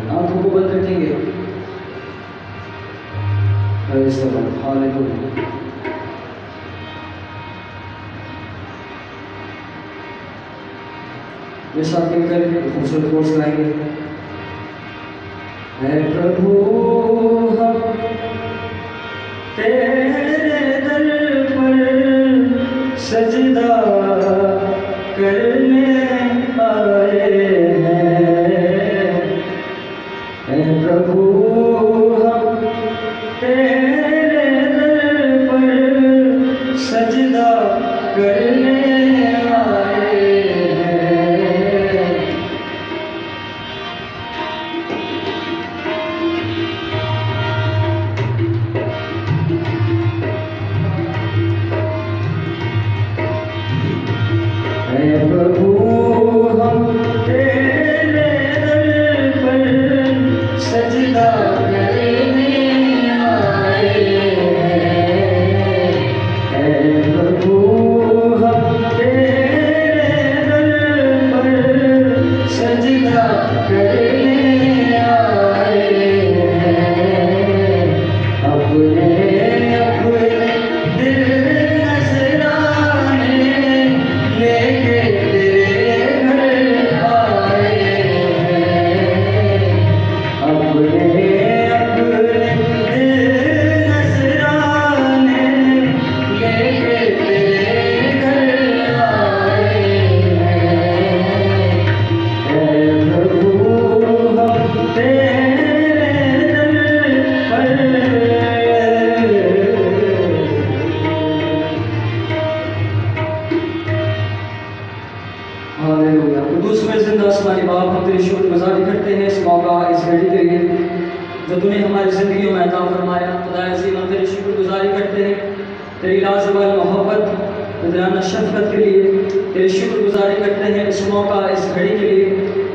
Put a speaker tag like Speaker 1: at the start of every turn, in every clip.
Speaker 1: आंखों को बंद रखेंगे। हालेलुया। ये साथ मिलकर खूबसूरत कोर्स गाएंगे। है प्रभु हम तेरे दर पर सजदा करने आए हैं। है प्रभु हम तेरे दर पर सजदा करने आए हैं। है प्रभु हम तेरे दर पर सजदा करने आए हैं। है प्रभु हम तेरे दर पर सजदा करने आए हैं। अपने अपने दिल नजराने लेके तेरे घर आए हैं। अपने अपने दिल नजराने लेके तेरे घर आए हैं। है प्रभु हम तेरे दर पर। हालेलुया। कुदूस में जिंदा आसमानी बाप, हम तेरी शुक्रगुजारी करते हैं इस मौका, इस घड़ी के लिए जो तूने हमारी जिंदगी में अता फरमाया। खुदा अज़ीम, हम तेरी शुक्रगुजारी करते हैं तेरी लाजवाब मोहब्बत, खुदाना शफ़क़त के लिए तेरी शुक्रगुजारी करते हैं इस मौका, इस घड़ी के लिए।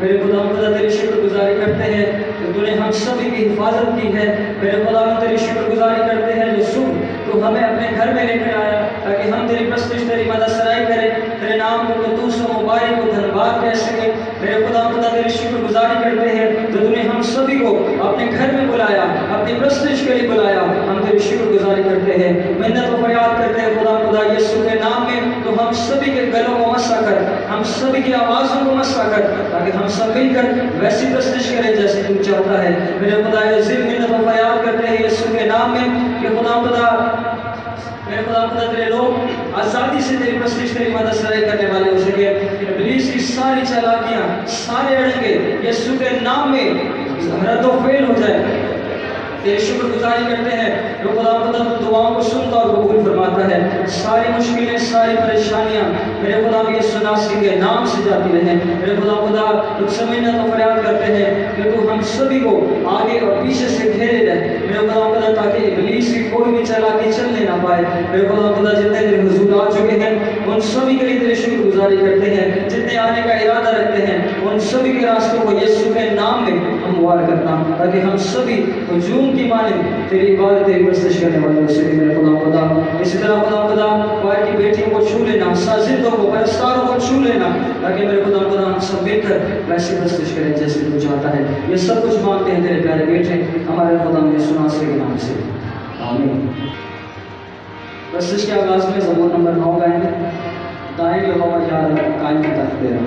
Speaker 1: मेरे खुदा तेरी शुक्रगुजारी करते हैं कि तूने हम सभी की हिफाजत की है। मेरे खुदा हम तेरी शुक्रगुजारी करते हैं जो सुबह तू हमें अपने घर में लेकर आया ताकि हम तेरी प्रस्तुति, तेरी मदद सराई करें, तेरे नाम को कदूस व मुबारक को धन्यवाद कह सके। मेरे खुदा तेरी शुक्रगुजारी करते हैं जो तूने हम सभी को अपने घर में बुलाया, अपनी प्रस्तुति के लिए बुलाया। हम तेरी शुक्रगुजारी करते हैं, मिन्नत व फरियाद करते हैं खुदा यीशु के नाम में। तो हम सभी के गलों को मसा कर, हम सभी की आवाज़ों को मसा कर, ताकि हम सब मिलकर वैसी प्रस्तुति करें जैसे तू चाहता है। मेरे खुदा अज़ीम, मिन्नत व फरियाद करते हैं यीशु के नाम में कि खुदा मेरे खुदा तेरे लोग आज़ादी से तेरी प्रस्तुति, तेरी मदद सराई करने वाले हो सके। इब्लीस की सारी चालाकियां, सारे अड़ंगे यीशु के नाम में रद्द-ओ-फेल हो जाए। तेरी शुक्रगुजारी करते हैं जो खुदा तू दुआओं को सुनता और कबूल फरमाता है। सारी मुश्किलें, सारी परेशानियां मेरे खुदा यीशु नासरी के नाम से जाती रहें। मेरे खुदा तुझसे मिन्नत और फरियाद करते हैं कि तू हम सभी को आगे और पीछे से घेरे रहे। मेरे खुदा ताकि इब्लीस की कोई भी चालाकी चलने ना पाए। मेरे खुदा जितने तेरे हुजूर आ चुके हैं उन सभी के लिए तेरी शुक्रगुजारी करते हैं। जितने आने का इरादा रखते हैं उन सभी के रास्तों को यीशु के नाम में हम मुबारक करता हूं, ताकि हम सभी हुजूम की माने तेरी इबादत, तेरी प्रस्तुति करने वाले हो सके। मेरे खुदा इसी तरह खुदा वार की बेटियों को छू लेना, साजिदों को, परस्तारों को छू लेना, ताकि मेरे खुदा हम सब मिलकर वैसी प्रस्तुति करें जैसे तू चाहता है। ये सब कुछ मांगते हैं तेरे प्यारे बेटे हमारे खुदा यीशु नासरी के नाम से, आमीन। प्रस्तुति के आगाज में ज़बूर नंबर 9 गाएंगे। गाएंगे बाबा यार कायम तख्त तेरा।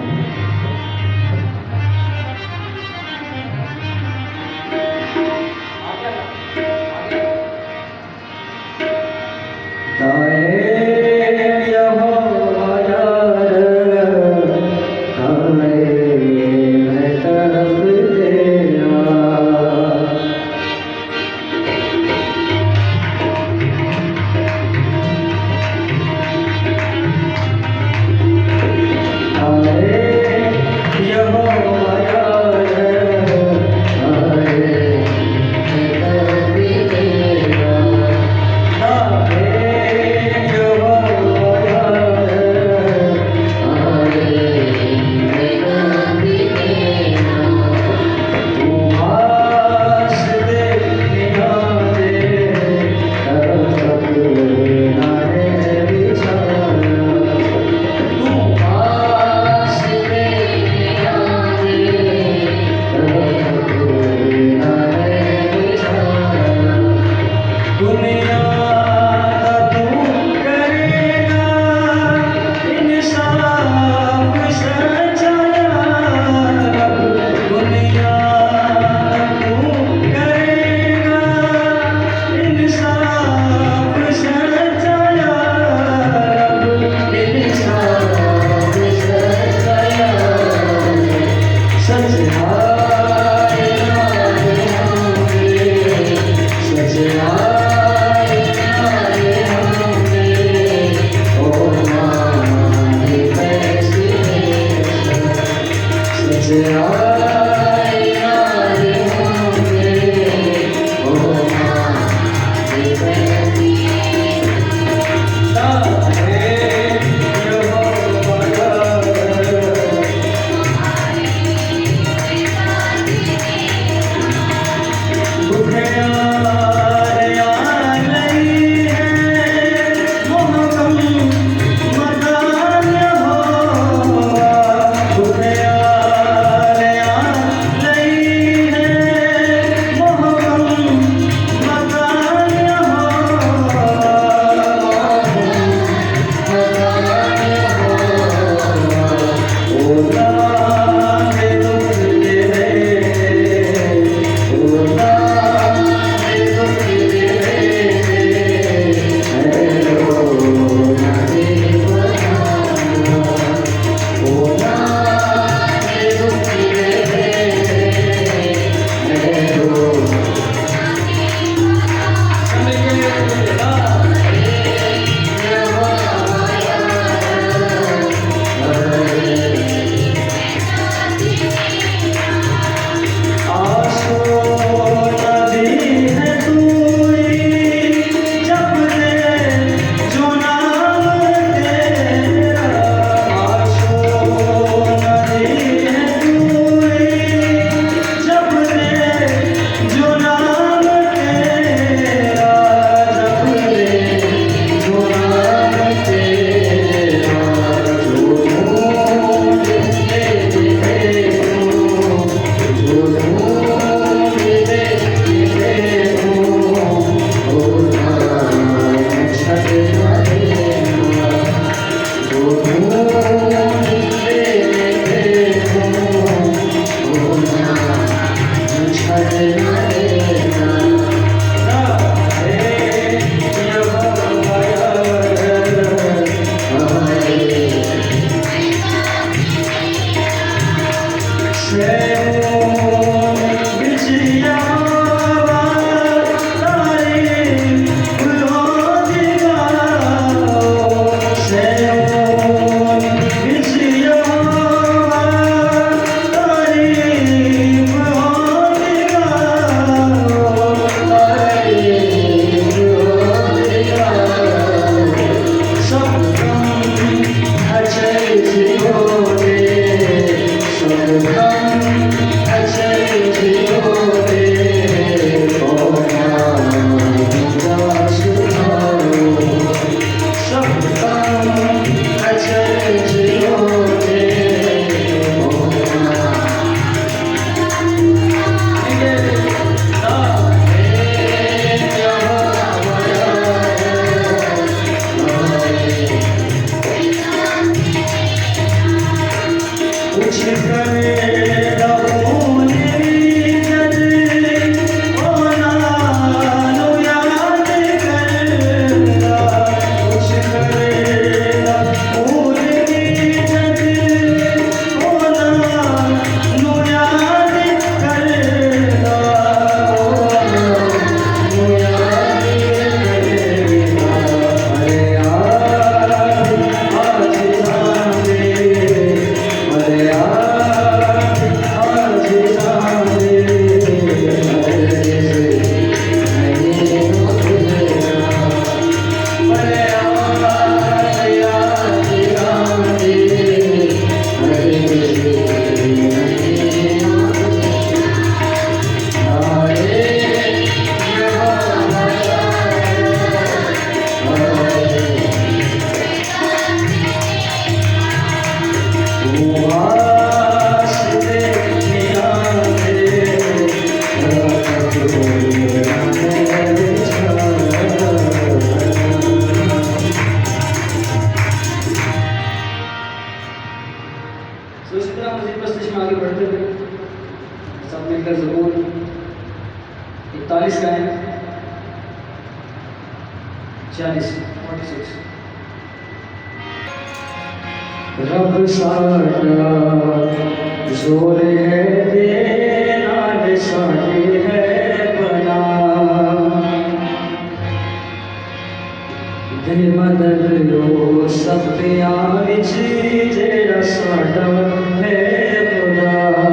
Speaker 1: रब साडा जोर है देना साडी है बना दे मदद लो सब विच जेड़ा साडा है खुदा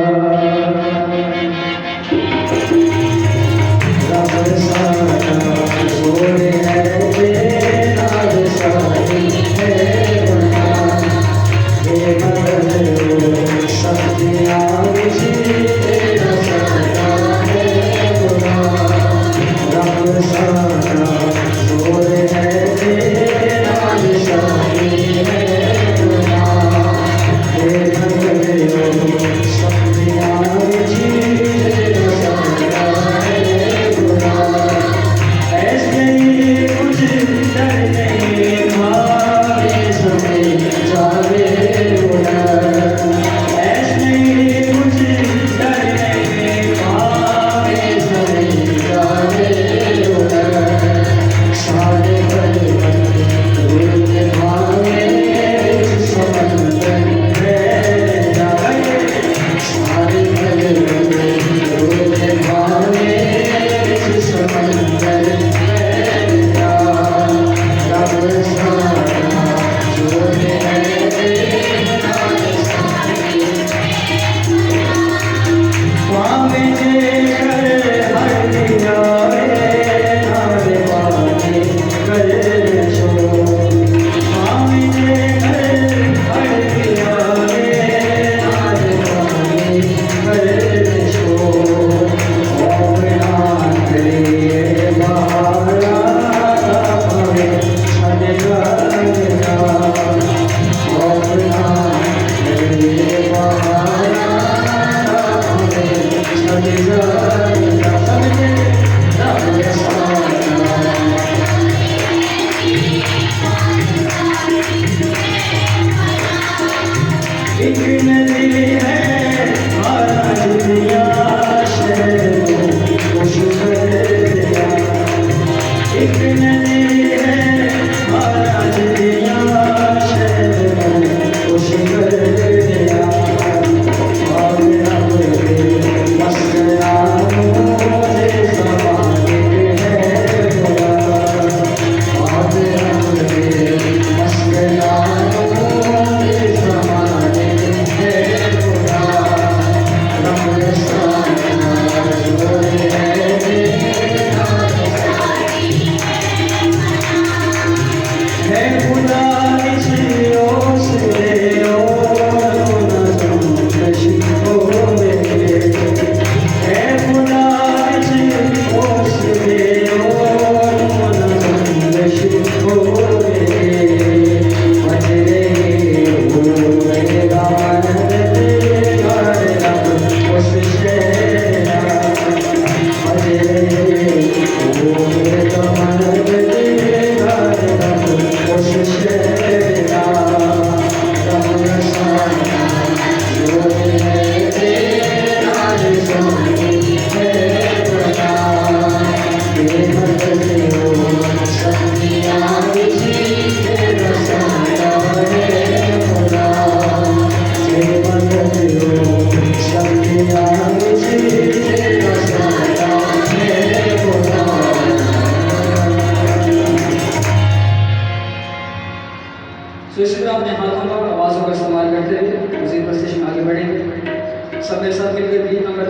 Speaker 1: सब मेरे साथ मिलकर गीत नंबर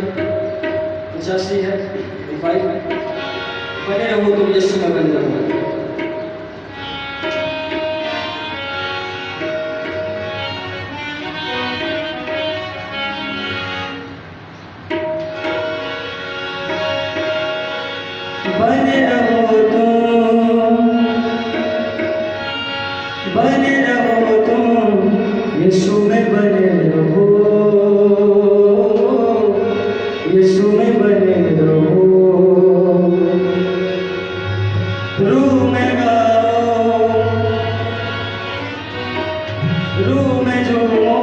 Speaker 1: 85 है 5 है, बने रहो तुम यीशु में बने रहो। बने रहो तुम यीशु में बने रहो, यीशु में बने रहो। रूह में गाओ, रूह में झूमो,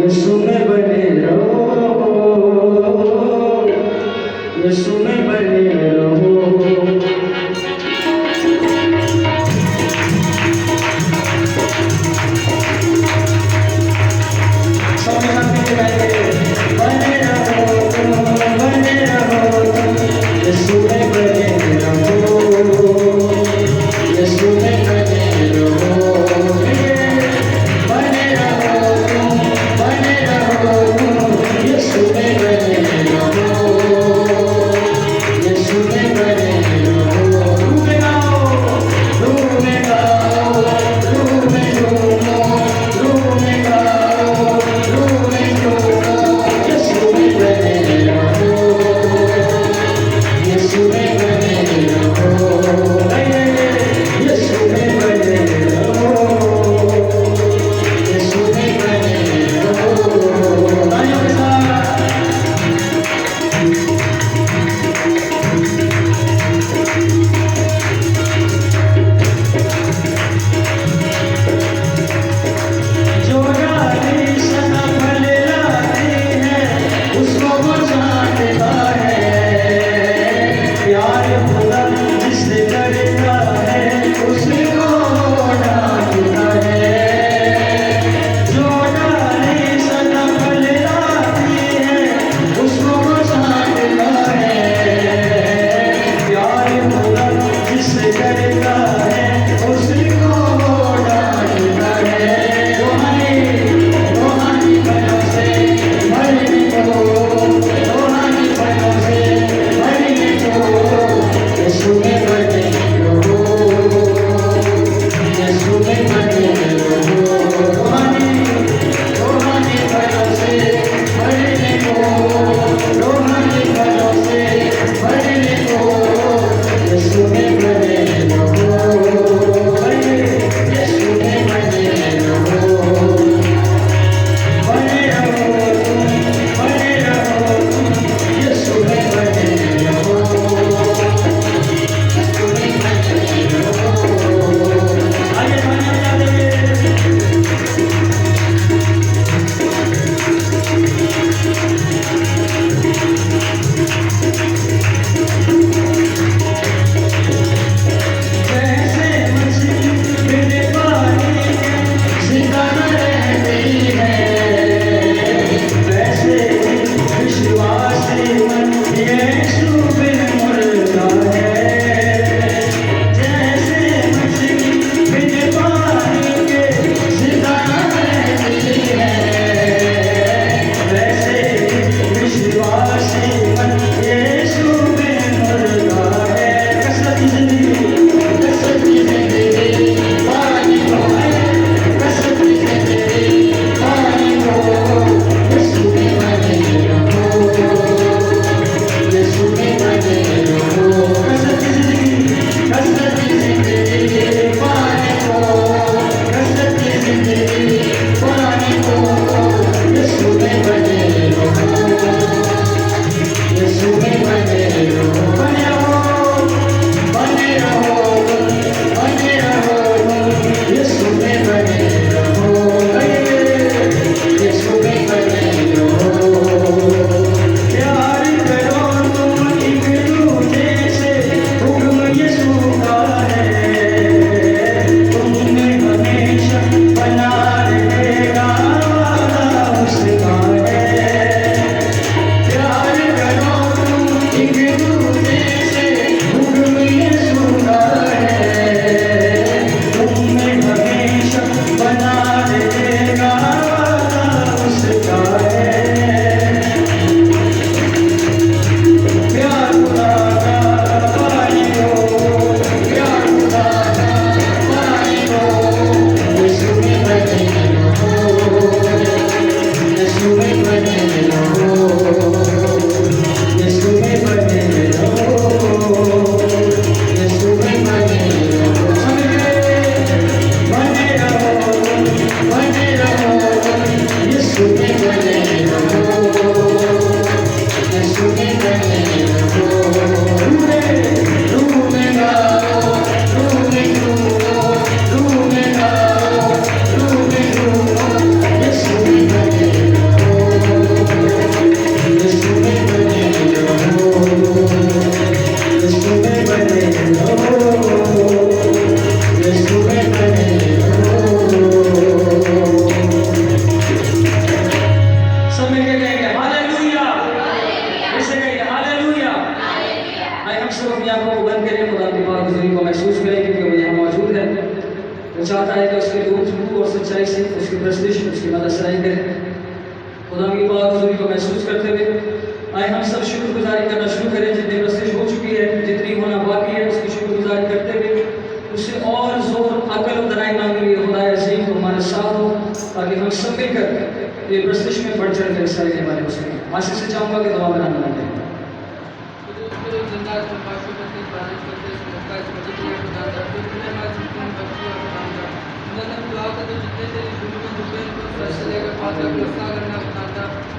Speaker 1: यीशु में बने रहो, यीशु में बने रहो। करते हुए आए हम सब शुक्रगुजारी करना शुरू करें। जितनी बरसिश हो चुकी है, जितनी होना बाकी है, उसकी शुक्रगुजारी करते हुए उससे और जोर अकल और दराई मांग लिए खुदा अजीम को हमारे साथ हो, ताकि हम सब मिलकर ये बरसिश में बढ़ चढ़ कर हिस्सा लेने वाले हो सकें। आशीष से चाहूँगा कि दुआ बनाना लगे।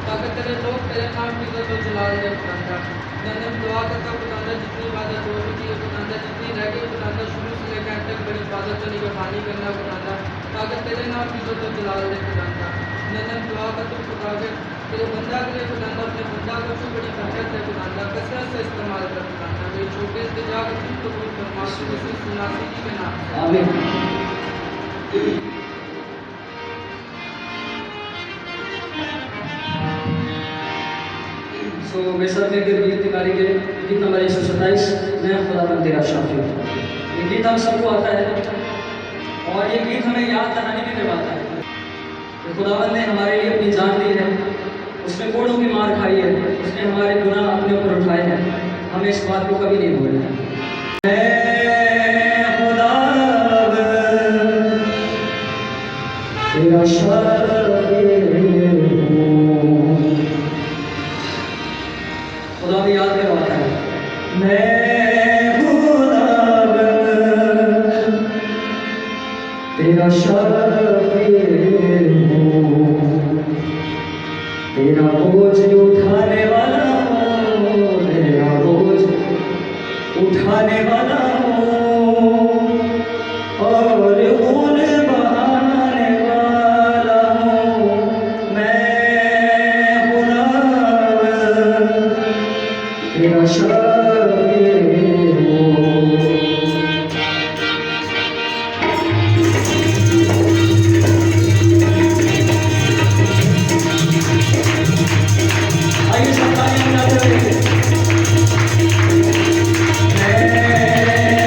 Speaker 2: ताकि तेरे लोग तेरे नाम की इज्जत और जलाल दे खुदांदा। मैं दुआ करता हूं खुदांदा, जितनी इबादत हो चुकी है खुदांदा, जितनी रह गई खुदांदा, शुरू से लेकर अंत तक बड़ी इबादत से निगरानी करना खुदांदा, ताकि तेरे नाम की इज्जत और जलाल दे खुदांदा। मैं दुआ करता हूं खुदा के तेरे बंदा के लिए खुदांदा, अपने बंदा को भी बड़ी बरकत दे खुदांदा, कसरत से इस्तेमाल कर खुदांदा। मेरे छोटे से जाकर तुम तो कोई फरमाशी किसी सुनासी जी के नाम।
Speaker 1: आमीन। तो मेरे साथ में गीत निकाली गई, गीत नंबर 127, मैं खुदाबंद तेरा शाफी हूँ। ये गीत हम सबको आता है और ये गीत हमें याद दहानी भी करवाता है कि खुदाबंद ने हमारे लिए अपनी जान दी है, उसने कोड़ों की मार खाई है, उसने हमारे गुनाह अपने ऊपर उठाए हैं, हमें इस बात को कभी नहीं भूलना है। तेरा शाफी खुदा भी याद करवाता है, मैं खुदाबंद तेरा शाफी हूँ, तेरा बोझ उठाने वाला हूँ, तेरा बोझ उठाने वाला हूँ और खून बहाने वाला हूँ। मैं खुदाबंद तेरा शाफी हूँ। आइए सब तालियां बजाते हुए। मैं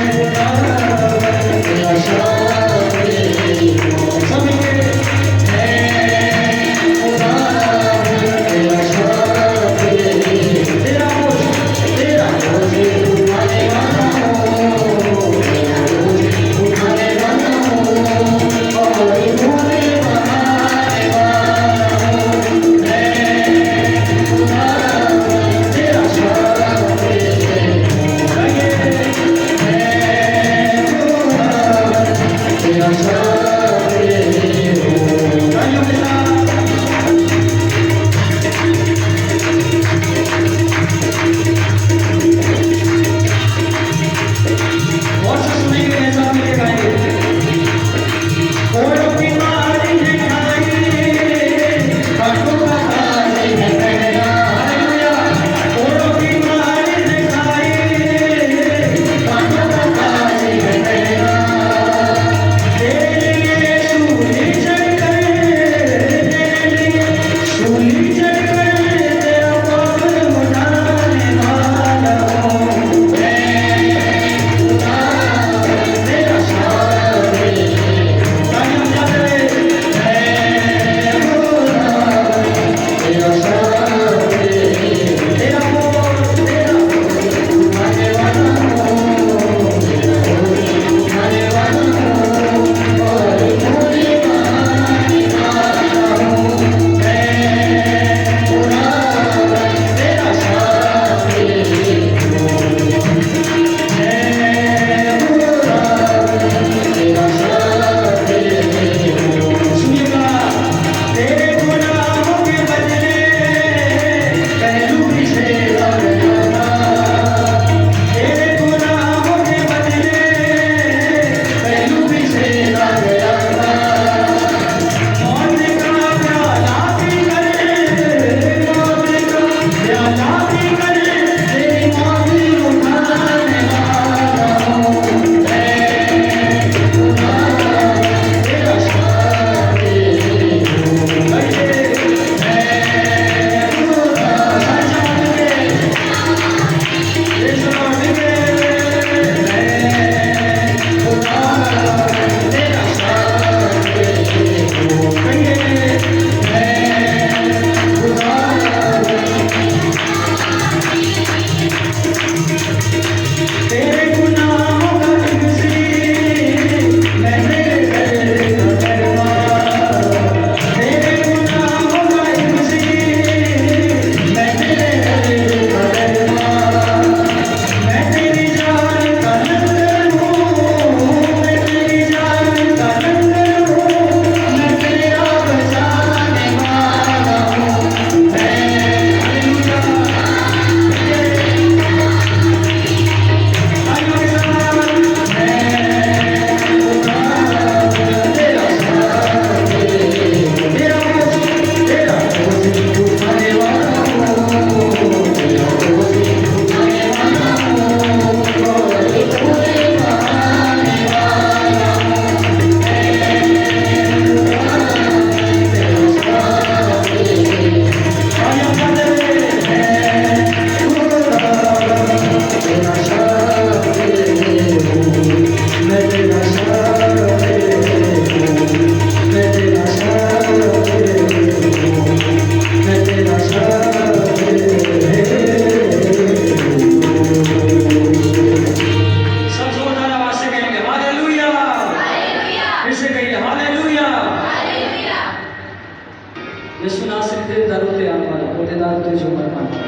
Speaker 1: तो झूमर पाना।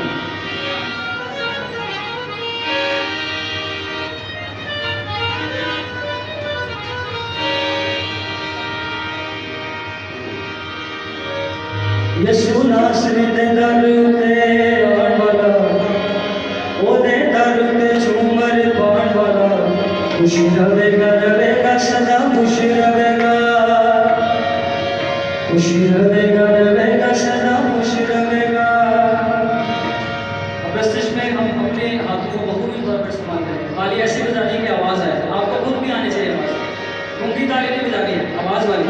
Speaker 1: यीशु नासरी दे दर ते आण वाला, ओ दे दर ते झूमर पाण वाला, खुशी रहेगा रहेगा सदा खुश रहेगा, खुशी रहेगा रहेगा सदा खुश रहेगा। अब मस्तिष्क में हम अपने हाथों को बखूबी तौर पर इस्तेमाल करें। ताली ऐसे बजानी की आवाज़ आए, आपको खुद भी आनी चाहिए आवाज़, उनकी ताली नहीं बजानी है, आवाज़ वाली।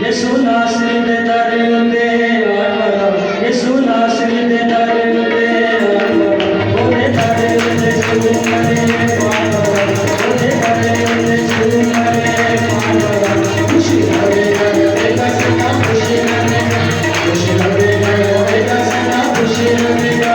Speaker 1: यीशु नासरी दे दर ते आण वाला, यीशु नासरी दे दर ते आण वाला, ओ दे दर ते झूमर पाण वाला, ओ दे दर ते झूमर पाण वाला, खुशी रहेगा रहेगा सदा खुशी रहेगा, खुशी रहेगा रहेगा सदा खुशी रहेगा।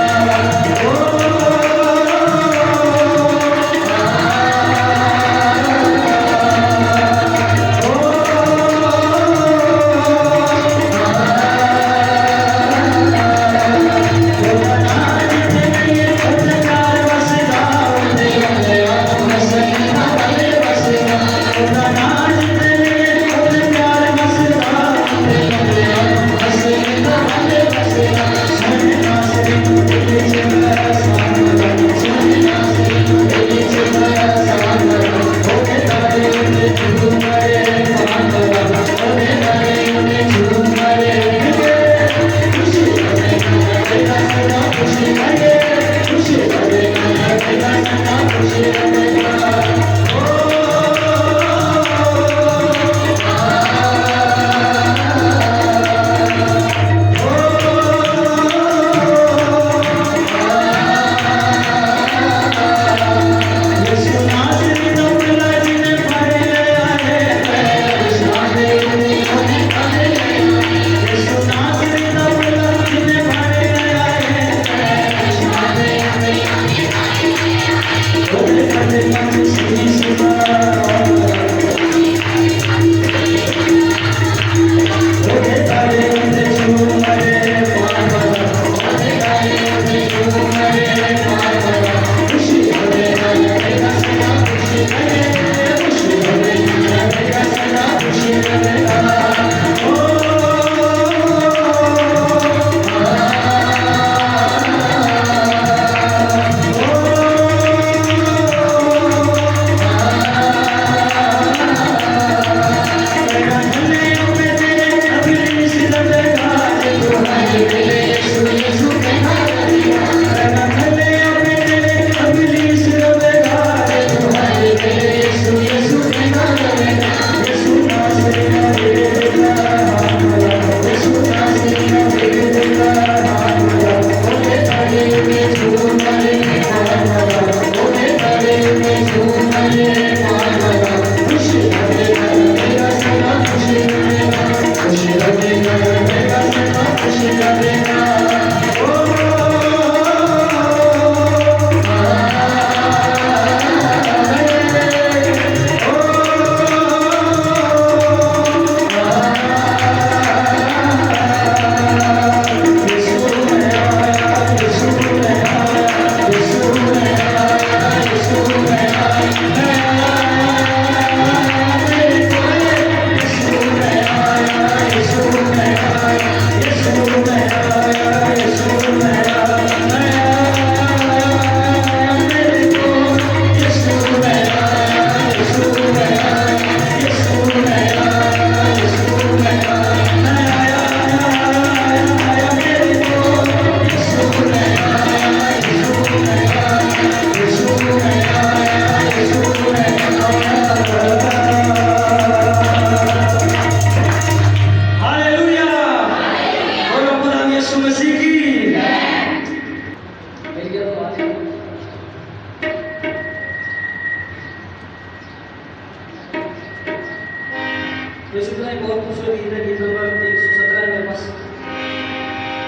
Speaker 1: बहुत खूबसूरत गीत है, गीत नंबर 117 है मेरे पास।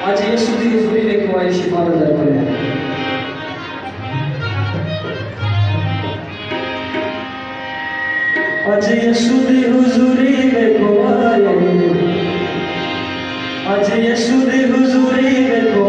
Speaker 1: आज यीशु की हुजूरी लेके आए शिफा नजर पर आज यीशु की हुजूरी लेके आए, आज यीशु की हुजूरी लेके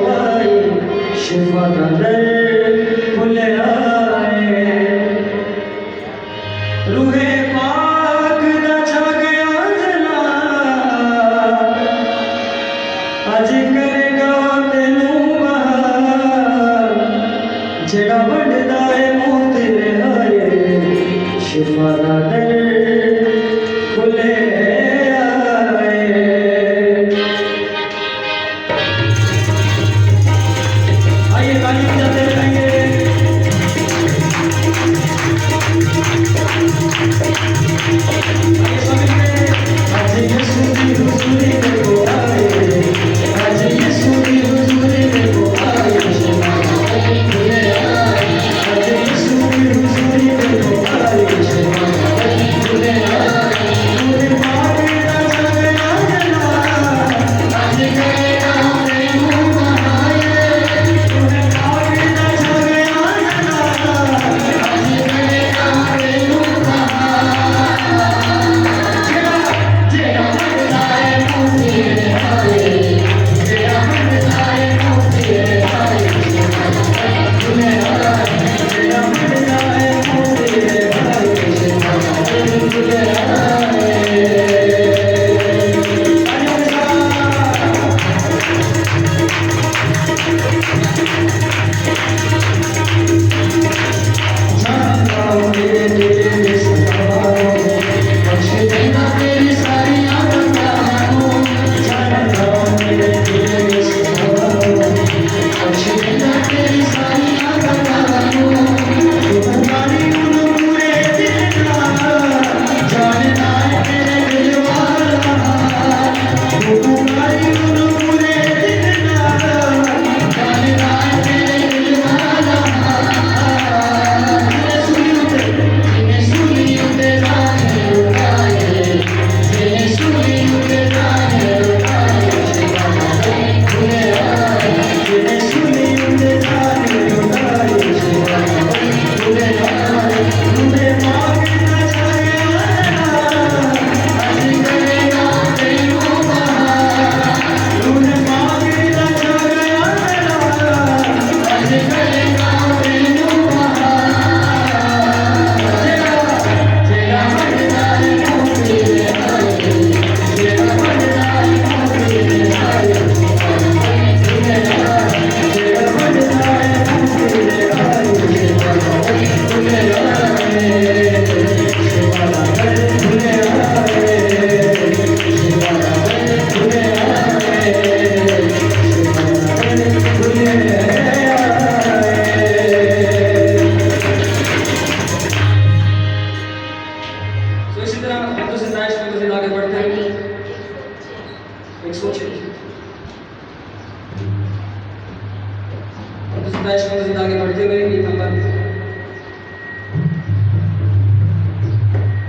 Speaker 1: आगे बढ़ते हुए ये नंबर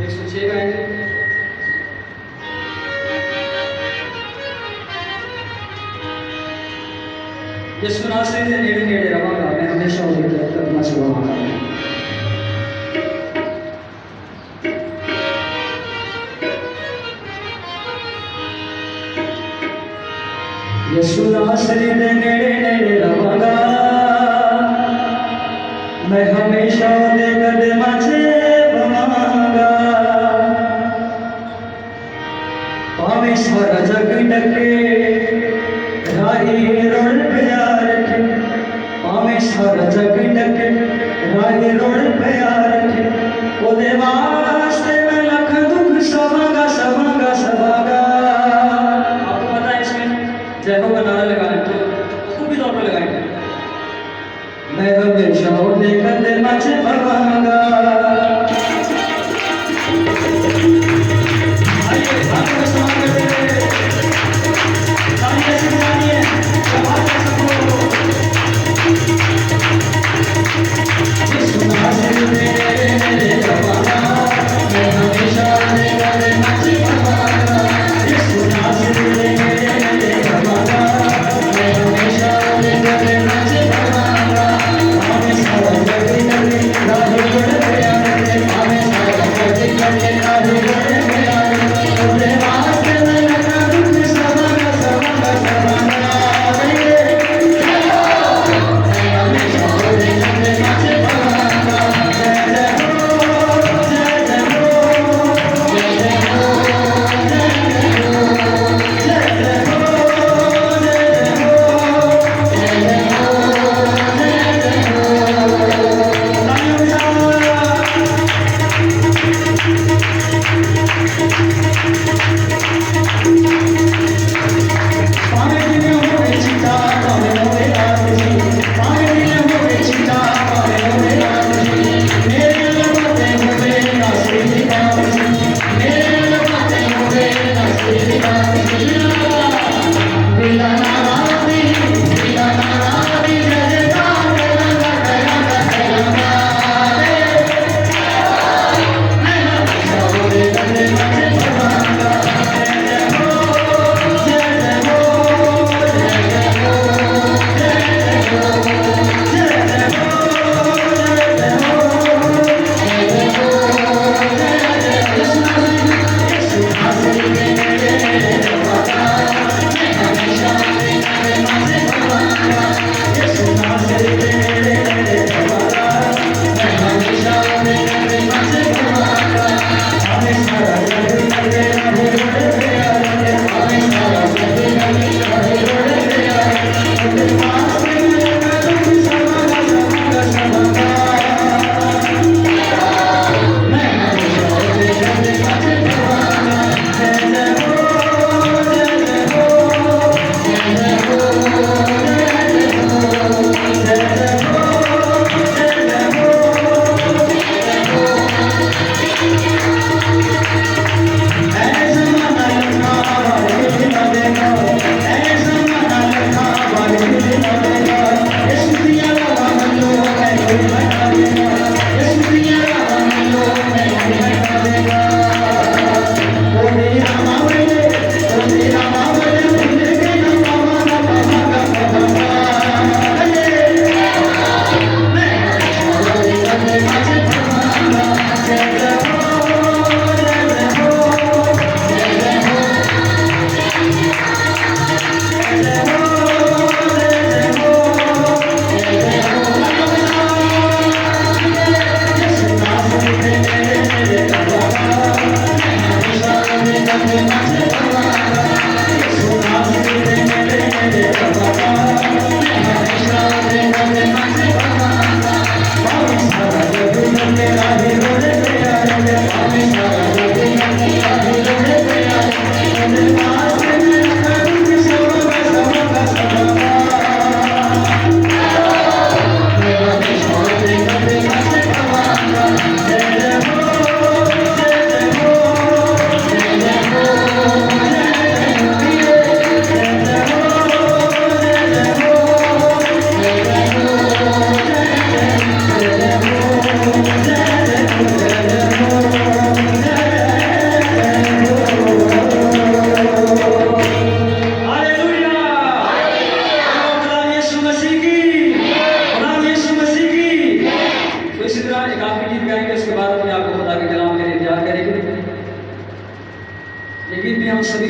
Speaker 1: 106 का है। यीशु नासरी से नेड़े नेड़े रवांगा मैं हमेशा उसे कहता हूं सुभान अल्लाह। यीशु नासरी से नेड़े नेड़े रवांगा मैं हमेशा उसे कदमां च बवांगा भावें सारा जग डके राही रोड़ प्यार के भावें सारा जग डके राही रोड़ प्यार के ओदे वास्ते मैं लख दुख सवांगा सवांगा सवांगा। आपको पता है इसमें जय हो का नारा लगाए तो खूब ही तौर पर लगाएंगे मैं हमेशा उसे कदमां च बवांगा। आइए साथ में सवाल करते हैं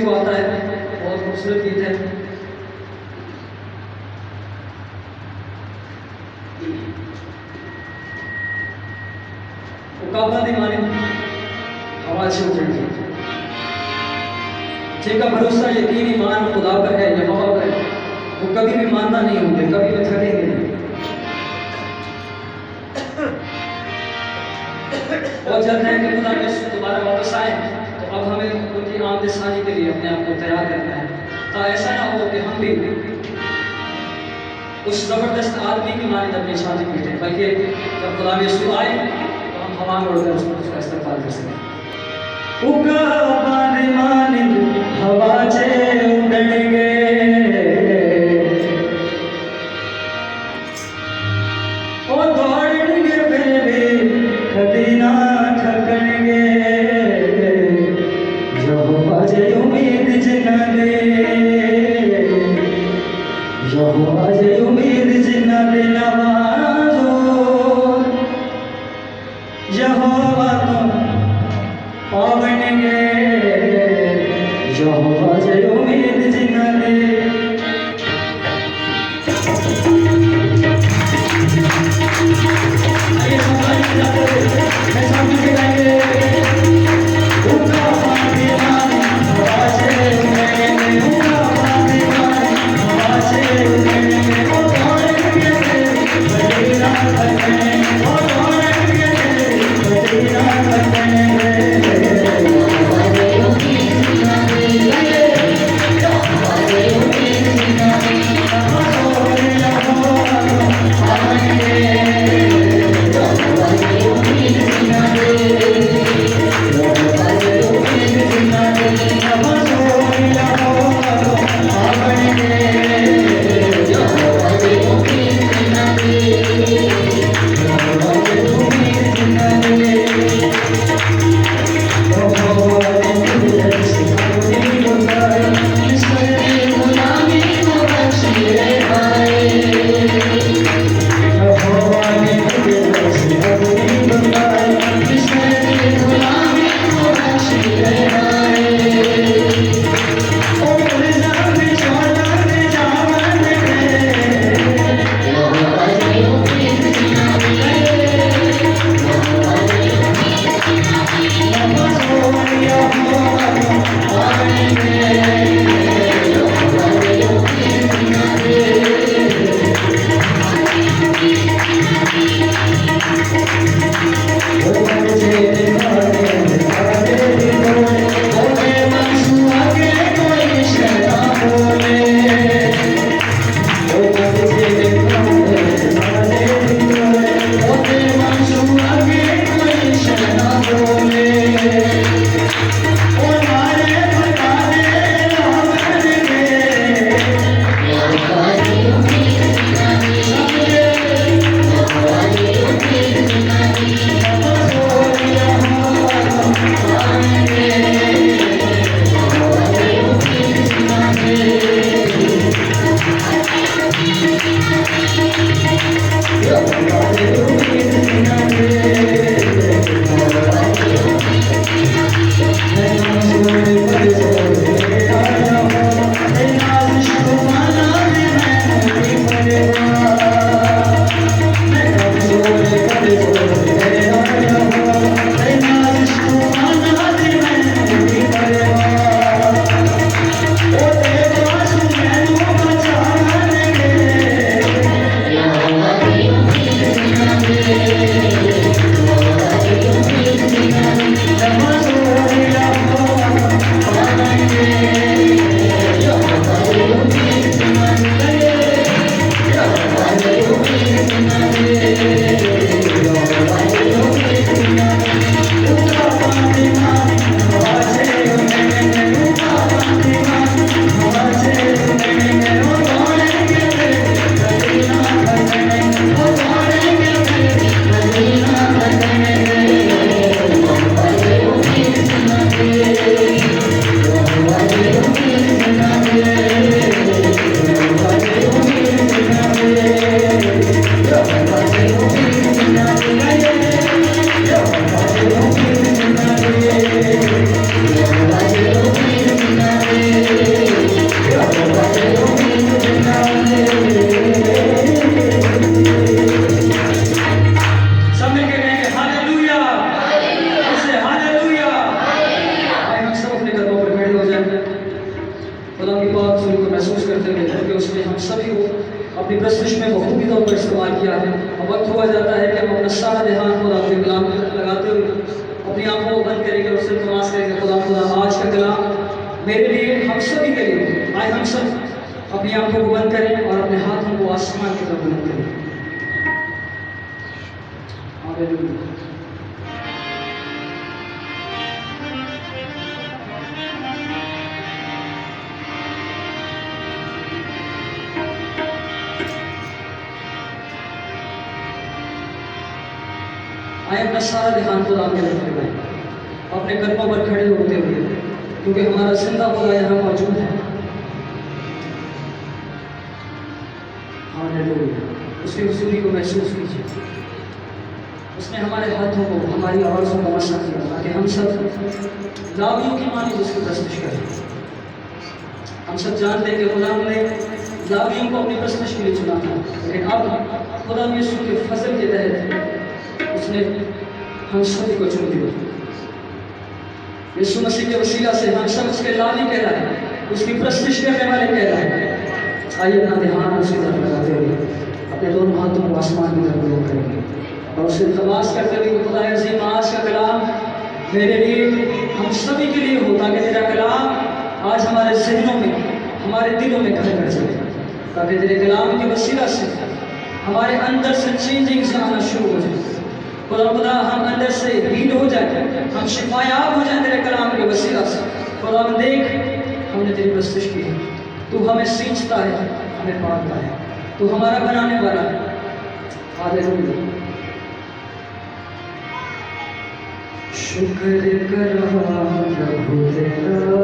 Speaker 1: को आता है, बहुत खूबसूरत गीत है। काबा दी माने हवा से उजड़ी, जिनका भरोसा यकीन ईमान खुदा पर है, यहोवा पर है, वो कभी भी मानना नहीं होंगे, कभी भी थकेंगे नहीं। और जल्द है कि खुदा के दोबारा वापस आए, तो अब हमें उनकी आमद सानी के लिए अपने आप को तैयार करना है, ताकि ऐसा ना हो कि हम भी उस जबरदस्त आदमी की मानिंद अपनी छाती पीटे, बल्कि जब खुदा यीशु आए तो हम हवा में उड़कर उसका इस्तेमाल कर सकें। हवा से उड़ेंगे, ओ दौड़ेंगे फिर भी कभी ना थकेंगे, यहोवा जे उम्मीद जिन्ना दे, यहोवा जे उम्मीद जिन्ना दे नवाज़ो, यहोवा तुम पावनेंगे, यहोवा जे उम्मीद जिन्ना दे। आइए हमारी जाते हैं, मैं सामने के गाएंगे। उनका पानी माने हवा से उड़ेंगे, उनका पानी माने हवा से उड़ेंगे, ओ दौड़ेंगे कभी ना थकेंगे, ओ दौड़ेंगे कभी ना थकेंगे। उसमें बखूबी तौर पर इस्तेमाल किया है। अब वक्त हुआ जाता है कि हम अपना सारा ध्यान खुदा के कलाम की तरफ लगाते हुए अपनी आंखों को बंद करेंगे और सिर्फ नमाज करेंगे। खुदा आज का कलाम मेरे लिए, हम सभी के लिए। आए हम सब अपनी आंखों को बंद करें और अपने हाथों को आसमान की तरफ बुलंद करें। हालेलुया। आए अपना सारा ध्यान खुदा के तरफ लगाएं, अपने कदमों पर खड़े होते हुए, क्योंकि हमारा जिंदा खुदा यहाँ मौजूद है। हालेलुया। उसकी हुजूरी को महसूस कीजिए। उसने हमारे हाथों को, हमारी आवाज़ों को मसा किया ताकि हम सब लावियों की मानी उसकी प्रस्तुत करें। हम सब जानते हैं कि खुदा ने लावियों को अपनी प्रस्तुत के लिए चुना था, लेकिन अब खुदा यीशु के फजल के तहत उसने हम सभी को चुन लिया। यीशु मसीह के वसीला से हम सब उसके लावी कहलाए, उसकी प्रस्तुत करने वाले कहलाए। आइए अपना ध्यान उसकी तरफ लगाते हुए अपने दोनों हाथों को आसमान की तरफ बुलंद करेंगे और उसे तलाश करते हुए खुदा अज़ीम आज का कलाम मेरे लिए, हम सभी के लिए हो, ताकि तेरा कलाम आज हमारे जहनों में, हमारे दिलों में घर कर जाए, ताकि तेरे कलाम के वसीला से हमारे अंदर से चेंजिंग से आना शुरू हो जाए। खुदा हम अंदर से हील हो जाए, हम शिफायाब हो जाए तेरे कलाम के वसीला से। खुदा देख, हमने तेरी प्रस्तुत की है, तू हमें सींचता है, हमें पालता है, तू हमारा बनाने वाला है। हालेलुया। शुक्र करा प्रभु तेरा,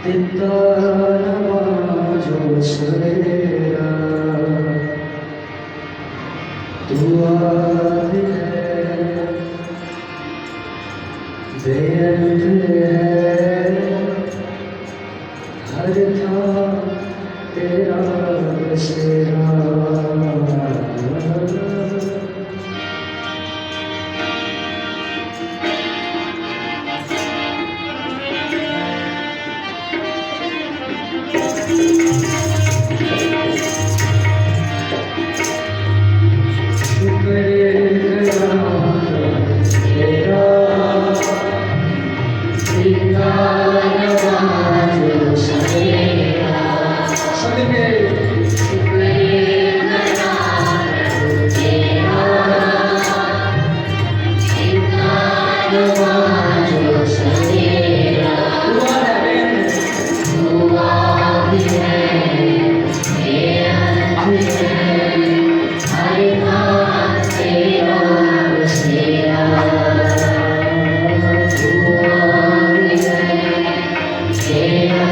Speaker 1: दिता नवाजो सवेरा, दुआ है बेअंत है, हर था तेरा बसेरा।
Speaker 3: Teira,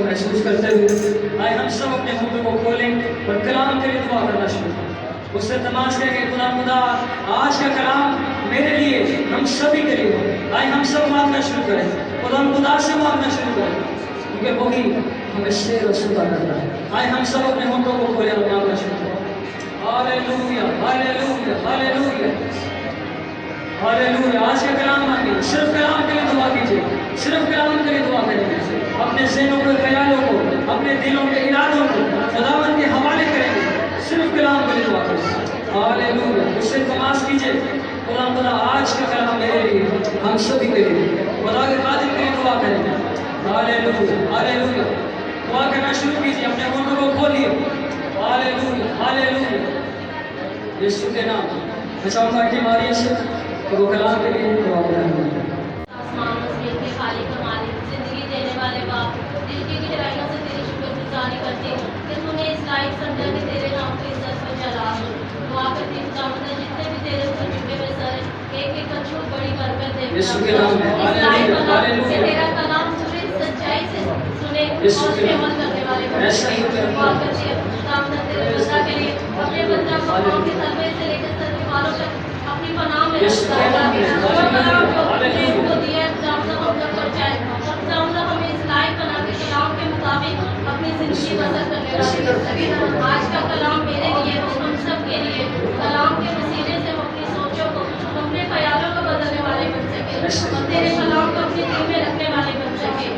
Speaker 1: को महसूस करते हुए आए हम सब अपने होठों को खोलें और कलाम के लिए दुआ करना शुरू करें। उससे तमाश करेंगे खुदा आज का कलाम मेरे लिए हम सभी के लिए हो। आए हम सब मांगना शुरू करें, खुदा से मांगना शुरू करें, क्योंकि वही हमें शेर और सुधा करता है। आए हम सब अपने होठों को खोलें और मांगना शुरू करें। Hallelujah hallelujah hallelujah hallelujah. आज का कलाम मांगिए, सिर्फ कलाम के लिए दुआ कीजिए, सिर्फ कलाम के लिए दुआ करेंगे। अपने ज़हनों के ख्यालों को, अपने दिलों के इरादों को खुदावंद के हवाले करेंगे, सिर्फ कलाम के लिए दुआ करेंगे। हालेलुया। उससे तमाश कीजिए, खुदा आज का कलाम मेरे लिए, हम सभी के लिए, खुदा के खातिर के लिए दुआ करेंगे। Hallelujah hallelujah. दुआ करना शुरू कीजिए, अपने होठों को खोलिए। Hallelujah hallelujah. यीशु के नाम बचाऊंगा कि मारिए से तो वो कलाम के लिए दुआ करेंगे।
Speaker 3: आसमान और ज़मीन के खालिक व मालिक, जिंदगी देने वाले बाप, दिल की गहराइयों से तेरी शुक्रगुजारी करती हूँ कि तूने इस लायक समझा कि तेरे नाम की इज्जत में चला हो। दुआ करती हूँ खुदावंद, जितने भी तेरे ऊपर झुके हुए सर हैं, एक एक अछूत बड़ी बरकत दे।
Speaker 1: यीशु के नाम में
Speaker 3: हालेलुया
Speaker 1: हालेलुया।
Speaker 3: कि तेरा कलाम पूरी सच्चाई से सुने
Speaker 1: यीशु
Speaker 3: और उस
Speaker 1: के
Speaker 3: पे
Speaker 1: नाम
Speaker 3: अमल करने वाले बन
Speaker 1: ऐसा ही
Speaker 3: सके। दुआ करती हूँ खुदावंद, तेरे बंदा के लिए अपने बंदा को पाँव के तलवे से लेकर सर के बालों तक अपनी पनाह में
Speaker 1: यीशु के नाम में हालेलुया।
Speaker 3: को दिया खुदावंद हम तक पहुंचाए और खुदावंद हमें इस लायक बना के कलाम के मुताबिक अपनी जिंदगी बसर करने वाले बन सके। आज का कलाम मेरे लिए और हम सब के लिए कलाम के वसीले से हम अपनी सोचों को, अपने ख्यालों को बदलने वाले बन सके और तेरे कलाम को अपने दिल में रखने वाले बन सके,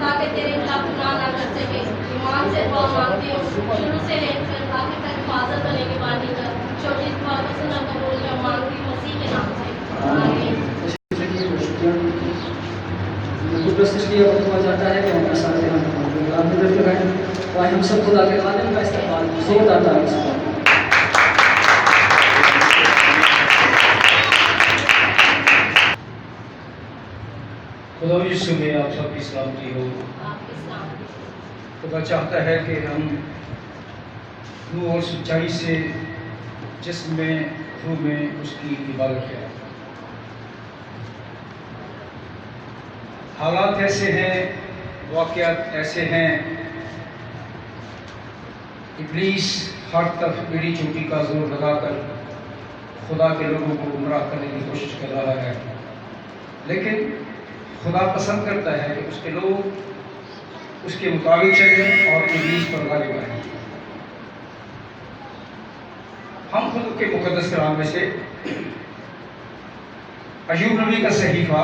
Speaker 3: ताकि तेरे खिलाफ गुनाह ना कर सके। ईमान से दुआ मांगती हूँ, शुरू से लेकर आखिर तक हिफाजत करने के बाद ही कर छोटी दुआ को सुना कबूल कर मांगती हूँ मसीह के नाम से, आमीन।
Speaker 1: इसलिए हुआ जाता है कि हमारे साथ हम सब खुदा के खादिम का इस्तेमाल जोरदार तारीफ से करें।
Speaker 4: खुदा यीशु में आप सबकी सलामती हो।
Speaker 3: आपके सामने
Speaker 4: खुदा चाहता है कि हम रूह और सच्चाई से जिस्म में रूह में उसकी इबादत करें। हालात ऐसे हैं, वाक़यात ऐसे हैं, इब्लीस हर तरफ एड़ी चोटी का जोर लगाकर खुदा के लोगों को गुमराह करने की कोशिश कर रहा है, लेकिन खुदा पसंद करता है कि उसके लोग उसके मुताबिक चलें और इब्लीस पर गालिब आएं। हम खुद के मुकद्दस कलाम में से अय्यूब नबी का सहीफा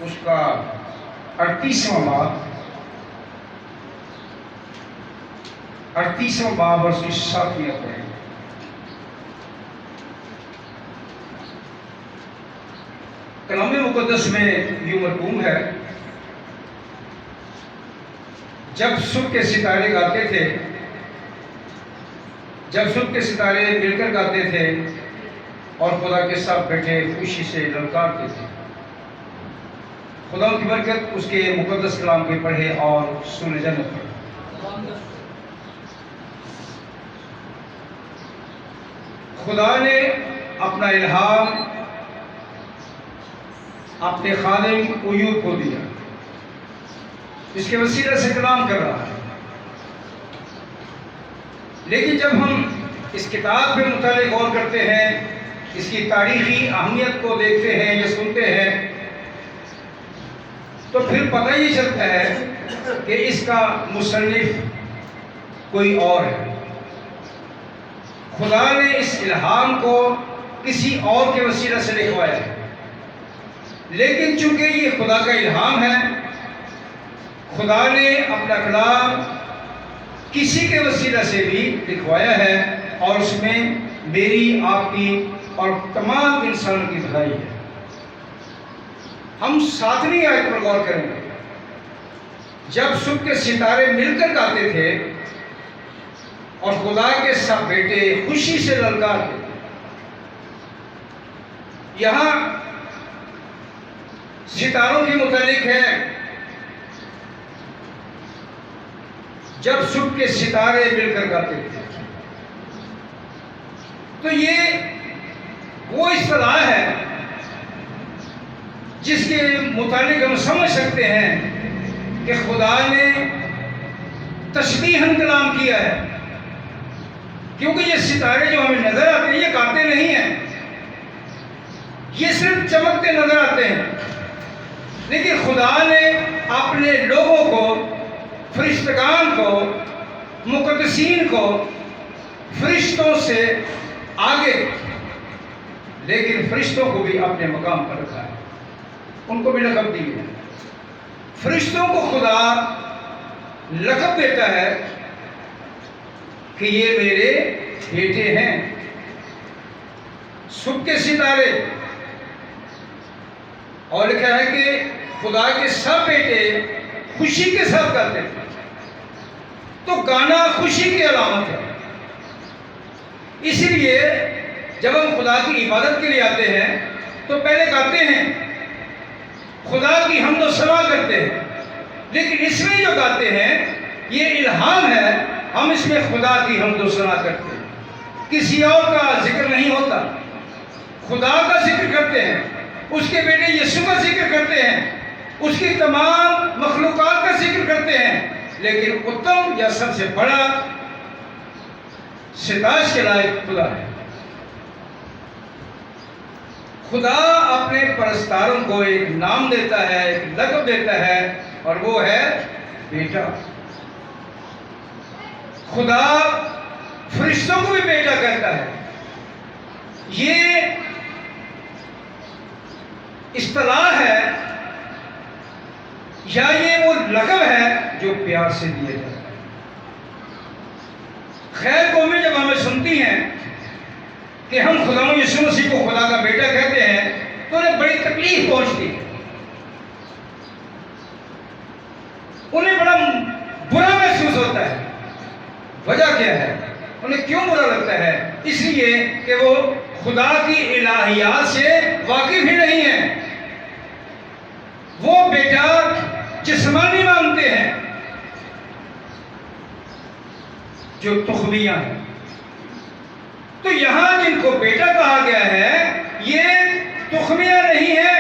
Speaker 4: उसका 38वां बाब और उसकी 7वीं आयत है। कलाम मुकद्दस में यूं मरकूम है, जब सुबह के सितारे गाते थे, जब सुबह के सितारे मिलकर गाते थे और खुदा के साथ बैठे खुशी से ललकारते थे। खुदा की बरकत उसके मुकद्दस कलाम के पढ़े और सुने जन्नत पढ़े। खुदा ने अपना इल्हाम अपने खादिम अय्यूब को दिया, इसके वसीले से कलाम कर रहा है। लेकिन जब हम इस किताब पे मुताले गौर करते हैं, इसकी तारीखी अहमियत को देखते हैं या सुनते हैं, तो फिर पता ही चलता है कि इसका मुसन्निफ कोई और है। खुदा ने इस इल्हाम को किसी और के वसीले से लिखवाया है, लेकिन चूंकि ये खुदा का इल्हाम है, खुदा ने अपना कलाम किसी के वसीले से भी लिखवाया है और उसमें मेरी, आपकी और तमाम इंसानों की भलाई है। हम 7वीं आयत पर गौर करेंगे। जब सुबह के सितारे मिलकर गाते थे और खुदा के सब बेटे खुशी से ललकारते थे। यहां सितारों के मुतालिक है, जब सुबह के सितारे मिलकर गाते थे। तो ये वो इस्तिलाह है जिसके मुतालिक हम समझ सकते हैं कि खुदा ने तशबीहन कलाम किया है, क्योंकि ये सितारे जो हमें नजर आते हैं ये गाते नहीं हैं, ये सिर्फ चमकते नजर आते हैं। लेकिन खुदा ने अपने लोगों को, फरिश्तगान को, मुक़द्दसीन को फरिश्तों से आगे, लेकिन फरिश्तों को भी अपने मकाम पर रखा है, उनको भी लक़ब दिए हैं। फरिश्तों को खुदा लक़ब देता है कि ये मेरे बेटे हैं। सुबह के सितारे, और लिखा है कि खुदा के सब बेटे खुशी के साथ गाते थे। तो गाना खुशी की अलामत है। इसलिए जब हम खुदा की इबादत के लिए आते हैं तो पहले गाते हैं, खुदा की हमदो सना करते हैं। लेकिन इसमें जो गाते हैं ये इल्हाम है, हम इसमें खुदा की हमदो सना करते हैं, किसी और का जिक्र नहीं होता, खुदा का जिक्र करते हैं, उसके बेटे यीशु का जिक्र करते हैं, उसकी तमाम मखलूकात का जिक्र करते हैं। लेकिन उत्तम या सबसे बड़ा सिताश के लायक खुदा है। खुदा अपने परस्तारों को एक नाम देता है, एक लक़ब देता है, और वो है बेटा। खुदा फरिश्तों को भी बेटा कहता है। ये इस्तिलाह है या ये वो लक़ब है जो प्यार से दिया जाता है। खैर कौमें जब हमें सुनती हैं कि हम खुदा यीशु मसीह को खुदा का बेटा कहते हैं तो उन्हें बड़ी तकलीफ पहुंचती है, उन्हें बड़ा बुरा महसूस होता है। वजह क्या है? उन्हें क्यों बुरा लगता है? इसलिए कि वो खुदा की इलाहियात से वाकिफ ही नहीं है। वो बेटा जिस्मानी मानते हैं, जो तुखमियां हैं। तो यहां जिनको बेटा कहा गया है ये तुखमियां नहीं है,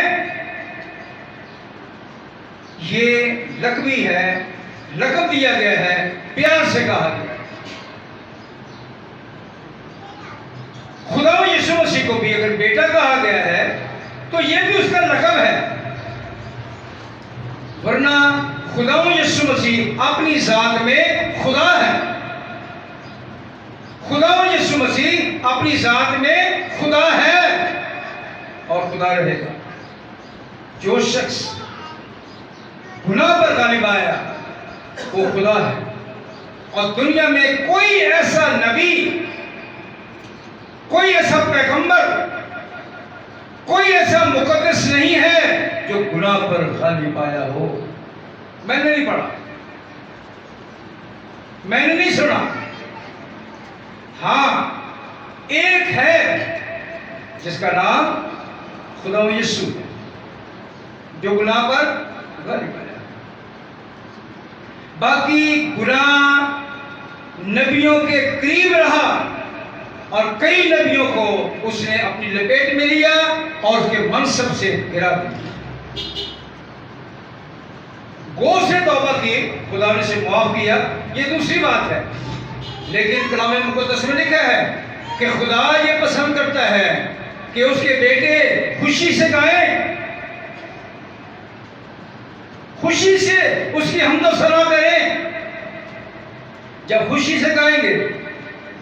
Speaker 4: ये लक़बी है, लक़ब दिया गया है, प्यार से कहा गया है। खुदा यीशु मसीह को भी अगर बेटा कहा गया है तो ये भी उसका लक़ब है, वरना खुदा यीशु मसीह अपनी जात में खुदा है। खुदा यीशु मसीह अपनी जात में खुदा है और खुदा रहेगा। जो शख्स गुनाह पर गालिब आया वो खुदा है, और दुनिया में कोई ऐसा नबी, कोई ऐसा पैगंबर, कोई ऐसा मुकद्दस नहीं है जो गुनाह पर गालिब आया हो। मैंने नहीं पढ़ा, मैंने नहीं सुना। हाँ, एक है जिसका नाम खुदा यीशु है, जो गुनाह पर गालिब आया। बाकी गुनाह नबियों के करीब रहा और कई नबियों को उसने अपनी लपेट में लिया और उसके मनसब से गिरा दिया। गो से तौबा की, खुदा ने से माफ किया, ये दूसरी बात है। लेकिन कलाम मुक़द्दस में लिखा है कि खुदा ये पसंद करता है कि उसके बेटे खुशी से गाएं, खुशी से उसकी हमदो सना करें। जब खुशी से गाएंगे,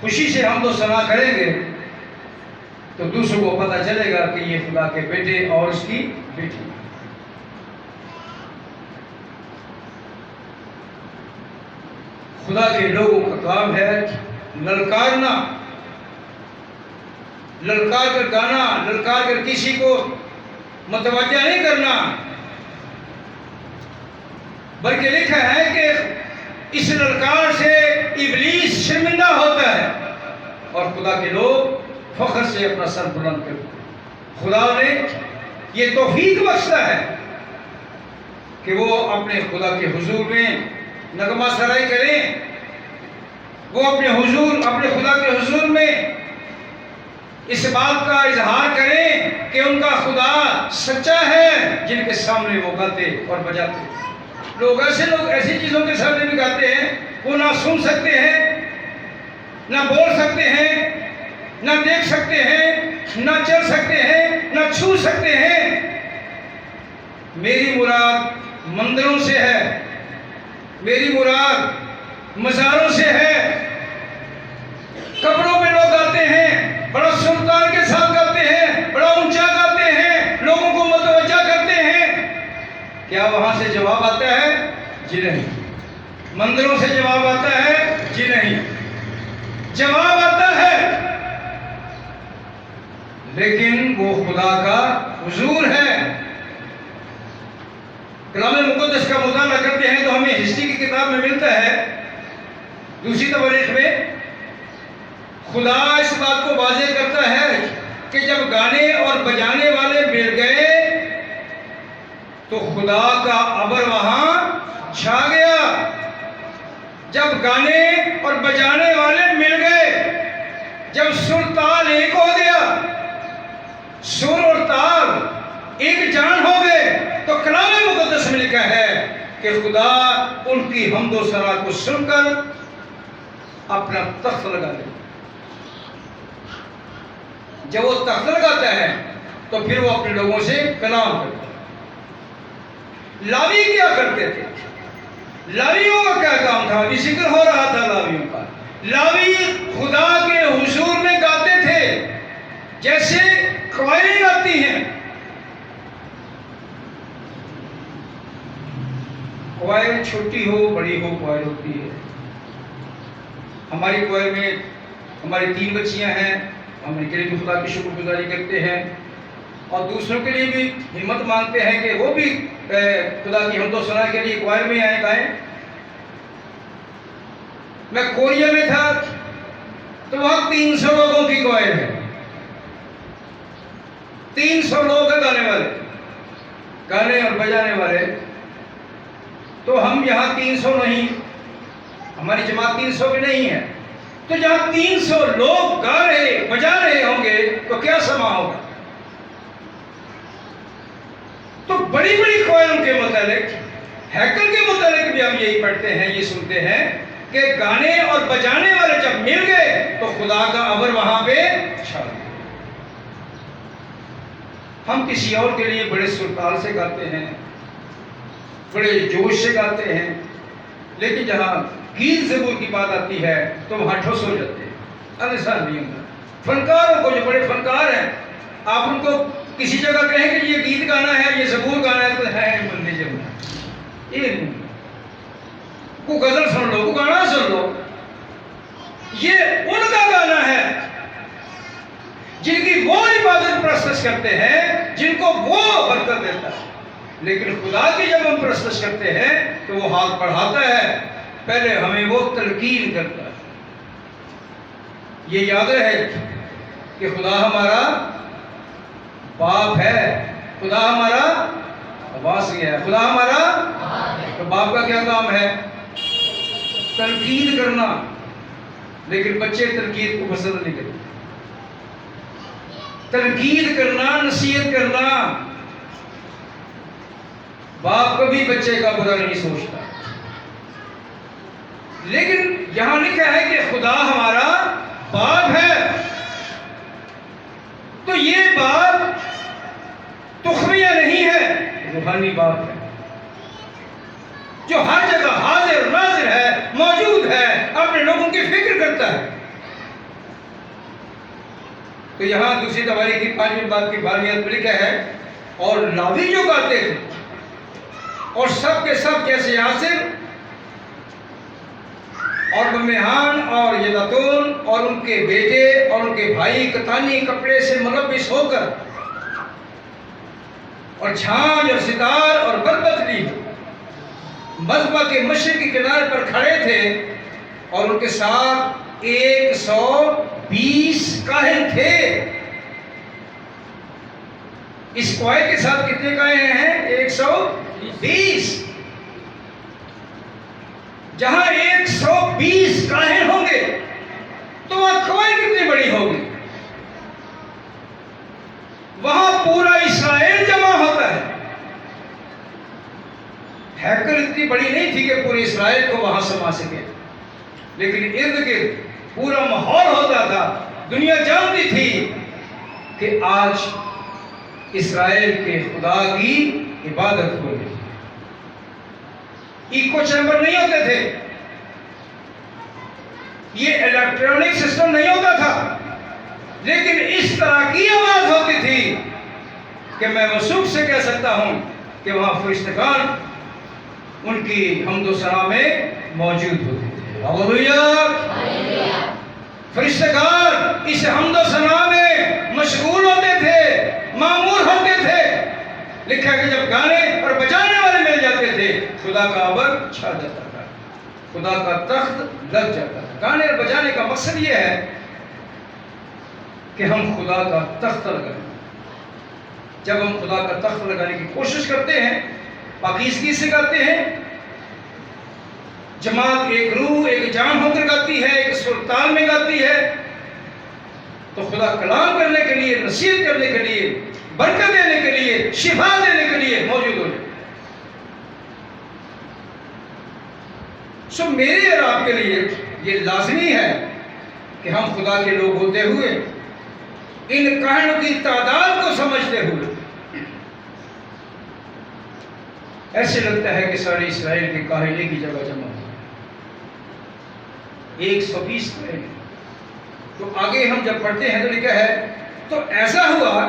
Speaker 4: खुशी से हमदो सना करेंगे, तो दूसरों को पता चलेगा कि ये खुदा के बेटे और उसकी बेटी। खुदा के लोगों का काम है ललकारना, ललकार कर गाना, ललकार कर किसी को मतवज्जा नहीं करना, बल्कि लिखा है कि इस ललकार से इब्लीस शर्मिंदा होता है और खुदा के लोग फख्र से अपना सर बुलंद करते हैं। खुदा ने ये तौफीक बख्शा है कि वो अपने खुदा के हुजूर में नगमा सराई करें, वो अपने हुजूर, अपने खुदा के हुजूर में इस बात का इजहार करें कि उनका खुदा सच्चा है, जिनके सामने वो गाते और बजाते। लोग ऐसी चीजों के सामने भी गाते हैं वो ना सुन सकते हैं, ना बोल सकते हैं, ना देख सकते हैं, ना चल सकते हैं, ना छू सकते हैं। मेरी मुराद मंदिरों से है, मेरी मुराद मज़ारों से है। कब्रों में लोग गाते हैं, बड़ा सुल्तान के साथ गाते हैं, बड़ा ऊंचा गाते हैं, लोगों को मुतवज्जा करते हैं। क्या वहां से जवाब आता है? जी नहीं। मंदिरों से जवाब आता है? जी नहीं। जवाब आता है, लेकिन वो खुदा का हुजूर है। कलाम मुक़द्दस का मुताला करते हैं तो हमें हिस्ट्री की किताब में मिलता है, दूसरी तवारीख में खुदा इस बात को वाज़ेह करता है कि जब गाने और बजाने वाले मिल गए तो खुदा का अबर वहां छा गया। जब गाने और बजाने वाले मिल गए, जब सुर ताल एक हो गया, सुर और ताल एक जान हो गए, तो कलाम मुक़द्दस में लिखा है कि खुदा उनकी हम्दो सना को सुनकर अपना तख्त लगा दे। जब वो तख्त लगाता है तो फिर वो अपने लोगों से कलाम करता है। लावी क्या करते थे? लावियों का क्या काम था? अभी जिक्र हो रहा था लावियों का। लावी खुदा के हुजूर में गाते थे जैसे कवायरें गाती हैं। कवायर छोटी हो बड़ी हो कवायर होती है। हमारी कवायर में हमारी 3 बच्चियां हैं, हम इनके लिए भी खुदा की शुक्रगुजारी करते हैं और दूसरों के लिए भी हिम्मत मांगते हैं कि वो भी खुदा की हमदो सना के लिए क्वायर में आए गाएं। मैं कोरिया में था तो वहां 300 लोगों की क्वायर है, 300 लोग हैं गाने वाले, गाने और बजाने वाले। तो हम यहाँ 300 नहीं, हमारी जमात 300 भी नहीं है। तो जहां 300 लोग गा रहे बजा रहे होंगे तो क्या समा होगा? तो बड़ी बड़ी क्वायरों के मुतालिक, हैकल के मुतालिक भी हम यही पढ़ते हैं, ये सुनते हैं कि गाने और बजाने वाले जब मिल गए तो खुदा का अबर वहां पे छा गया। हम किसी और के लिए बड़े सुरताल से गाते हैं, बड़े जोश से गाते हैं, लेकिन जहां गीत ज़बूर की बात आती है तो वहां ठोस हो जाते हैं। ऐसा नहीं होता। फनकारों को, जो बड़े फनकार हैं, आप उनको किसी जगह कहें कि ये गीत गाना है, ये ज़बूर गाना है, तो है बंदे जब ये नहीं। को गजल सुन लो, को गाना सुन लो, ये उनका गाना है जिनकी वो इबादत प्रस्तुत करते हैं, जिनको वो बरकत देता है। लेकिन खुदा की जब हम प्रस्तुत करते हैं तो वो हाथ बढ़ाता है, पहले हमें वो तलकीन करता है। ये याद है कि खुदा हमारा बाप है, खुदा हमारा आवास गया है, खुदा हमारा। तो बाप का क्या काम है? तलकीन करना। लेकिन बच्चे तलकीन को पसंद नहीं करते। तलकीन करना, नसीहत करना, बाप कभी बच्चे का बुरा नहीं सोचता। लेकिन यहां लिखा है कि खुदा हमारा बाप है, तो ये बाप तुखमिया नहीं है, रूहानी बाप है जो हर जगह हाजिर नाजिर है, मौजूद है, अपने लोगों की फिक्र करता है। तो यहां दूसरी तवारीख की 5वीं बात की 12वीं आयत में लिखा है, और लावी जो गाते थे और सब के सब जैसे यासिर और बमेहान और यदातून और उनके बेटे और उनके भाई कतानी कपड़े से मुलब्बिस होकर और झांझ और सितार और बरबत ली मज़बा के मशरिक़ी किनारे पर खड़े थे, और उनके साथ 120 काहिन थे। इस क्वायर के साथ कितने काहिन हैं? 120। जहां 120 काहिन होंगे तो वहां क्वायर कितनी बड़ी होगी? वहां पूरा इस्राएल जमा होता है। हैकल इतनी बड़ी नहीं थी कि पूरे इसराइल को वहां समा सके, लेकिन इर्द गिर्द पूरा माहौल होता था। दुनिया जानती थी कि आज इस्राएल के खुदा की इबादत हो रही। इको चैम्बर नहीं होते थे, ये इलेक्ट्रॉनिक सिस्टम नहीं होता था, लेकिन इस तरह की आवाज होती थी कि मैं वसूख से कह सकता हूं कि वहां फरिश्तेगान उनकी हम्दो सना में मौजूद होते थे। हालेलुया। फरिश्तेगान इस हम्दो सना में मशगूल होते थे, मामूर होते थे। लिखा कि जब गाने और बजाने वाले मिल जाते थे, खुदा का अबर छा जाता था, खुदा का तख्त लग जाता था। गाने और बजाने का मकसद यह है कि हम खुदा का तख्त लगाएं। जब हम खुदा का तख्त लगाने की कोशिश करते हैं, पाकीज़गी से गाते हैं, जमात एक रूह एक जान होकर गाती है, एक सुरताल में गाती है, तो खुदा कलाम करने के लिए, नसीहत करने के लिए, बरकत देने के लिए, शिफा देने के लिए मौजूद हो जाए। सो मेरे और आपके लिए ये लाजमी है कि हम खुदा के लोग होते हुए इन काहनों की तादाद को समझते हुए, ऐसे लगता है कि सारे इस्राएल के काहिले की जगह जमा हो 120 काहिल। तो आगे हम जब पढ़ते हैं तो लिखा है, तो ऐसा हुआ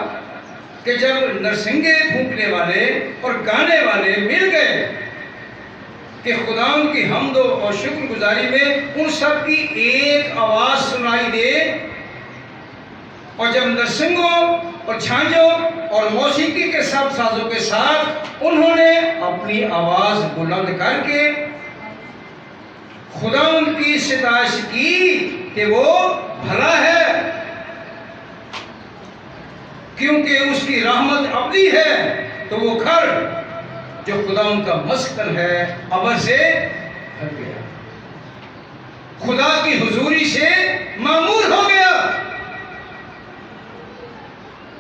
Speaker 4: कि जब नरसिंगे फूंकने वाले और गाने वाले मिल गए कि खुदावंद की हम्दो और शुक्रगुजारी में उन सब की एक आवाज सुनाई दे, और जब नरसिंगों और झांझों और मौसीकी के सब साजों के साथ उन्होंने अपनी आवाज बुलंद करके खुदावंद की सिताइश की कि वो भला है, क्योंकि उसकी रहमत अबदी है, तो वो घर जो खुदावंद का मस्कन है अबर से भर गया, खुदा की हुजूरी से मामूर हो गया।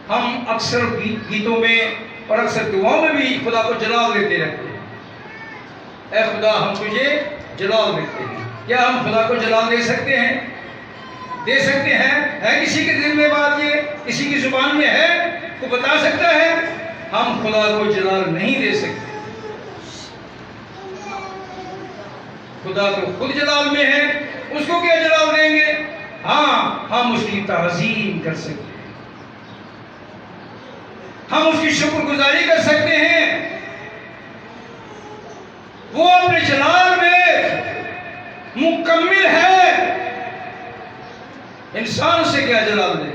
Speaker 4: हम अक्सर गीतों में और अक्सर दुआओं में भी खुदा को जलाल देते रहते हैं। ऐ खुदा हम तुझे जलाल देते हैं। क्या हम खुदा को जलाल दे सकते हैं? दे सकते हैं? है किसी के दिल में बात, ये किसी की जुबान में है? तो बता सकता है? हम खुदा को जलाल नहीं दे सकते। खुदा तो खुद जलाल में है, उसको क्या जलाल देंगे? हाँ, हम उसकी ताज़ीम कर सकते हैं, हम उसकी शुक्रगुजारी कर सकते हैं। वो अपने जलाल में मुकम्मिल है, इंसान से क्या जलाल दे।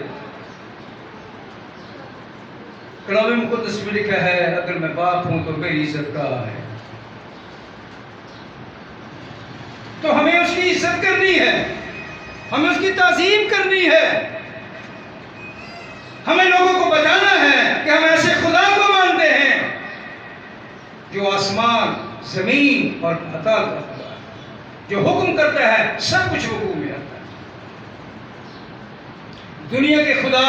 Speaker 4: कलाम मुक़द्दस में लिखा है, अगर मैं बाप हूं तो मेरी इज्जत का है। तो हमें उसकी इज्जत करनी है, हमें उसकी ताज़ीम करनी है, हमें लोगों को बताना है कि हम ऐसे खुदा को मानते हैं जो आसमान जमीन और पाताल का खुदा है, जो हुक्म करता है सब कुछ हुक्म में आता है। दुनिया के खुदा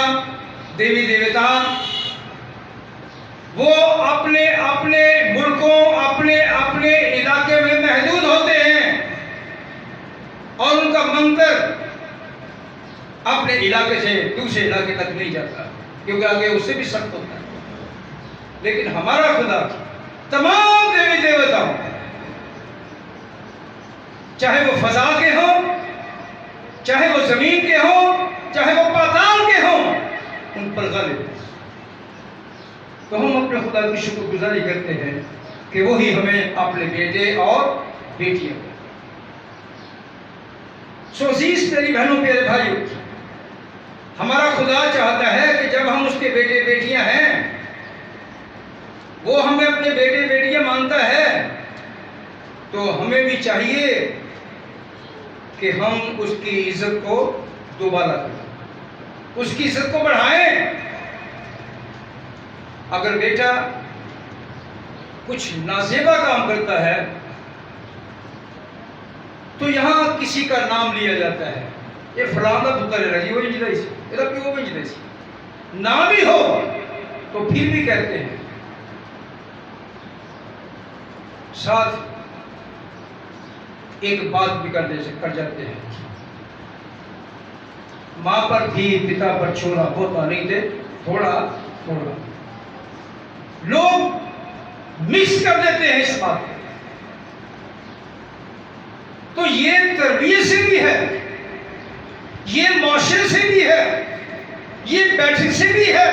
Speaker 4: देवी देवता वो अपने अपने मुल्कों, अपने अपने इलाके में महदूद होते हैं, और उनका मंतर अपने इलाके से दूसरे इलाके तक नहीं जाता, क्योंकि आगे उससे भी सख्त होता है। लेकिन हमारा खुदा तमाम देवी देवताओं, चाहे वो फजा के हों, चाहे वो जमीन के हों, चाहे वो पाताल के हों, उन पर गालिब। तो हम अपने खुदा की शुक्रगुजारी करते हैं कि वो ही हमें अपने बेटे और बेटियां। सो अजीज मेरी बहनों प्यारे भाइयों, हमारा खुदा चाहता है कि जब हम उसके बेटे बेटियां हैं, वो हमें अपने बेटे बेटियां मानता है, तो हमें भी चाहिए कि हम उसकी इज्जत को दोबारा करें, उसकी इज्जत को बढ़ाएं। अगर बेटा कुछ नाजेबा काम करता है तो यहां किसी का नाम लिया जाता है, ये फलां दा पुत्र है जी, वो इंजदा सी, ਇਹਦਾ ਪਿਓ ਵੀ इंजदा सी। ना भी हो तो फिर भी कहते हैं। साथ एक बात भी कर जाते हैं। माँ पर थी पिता पर छोरा, होता नहीं थे थोड़ा थोड़ा। लोग मिक्स कर देते हैं इस बात को। तो ये तरबियत से भी है, ये मौशरे से भी है, ये बैठक से भी है।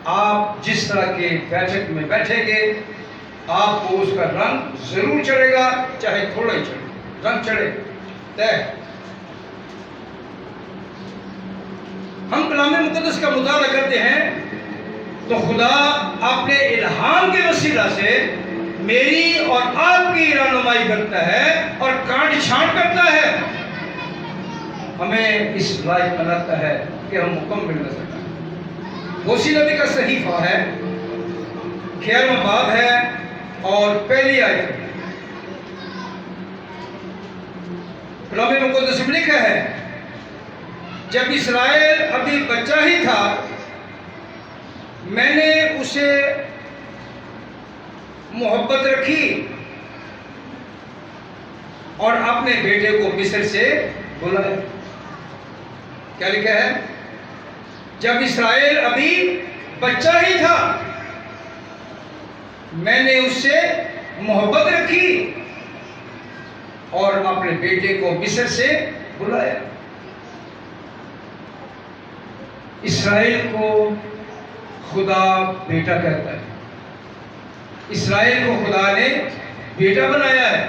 Speaker 4: आप जिस तरह के बैठक में बैठेंगे आपको उसका रंग जरूर चढ़ेगा, चाहे थोड़ा ही चढ़े, रंग चढ़े तय। हम कलाम मुक़द्दस का मुताला करते हैं तो खुदा अपने इल्हाम के वसीला से मेरी और आपकी रहनुमाई करता है और काट छांट करता है, हमें इस लायक बनाता है कि हम मुकम्मल नजर आए। गौसी नबी का सहीफा है, 11वां बाब है और पहली आयत। कलाम मुक़द्दस में लिखा है, जब इस्राएल अभी बच्चा ही था मैंने उसे मोहब्बत रखी और अपने बेटे को मिस्र से बुलाया। क्या लिखा है? जब इस्राएल अभी बच्चा ही था मैंने उससे मोहब्बत रखी और अपने बेटे को मिस्र से बुलाया। इस्राएल को खुदा बेटा कहता है, इस्राएल को खुदा ने बेटा बनाया है।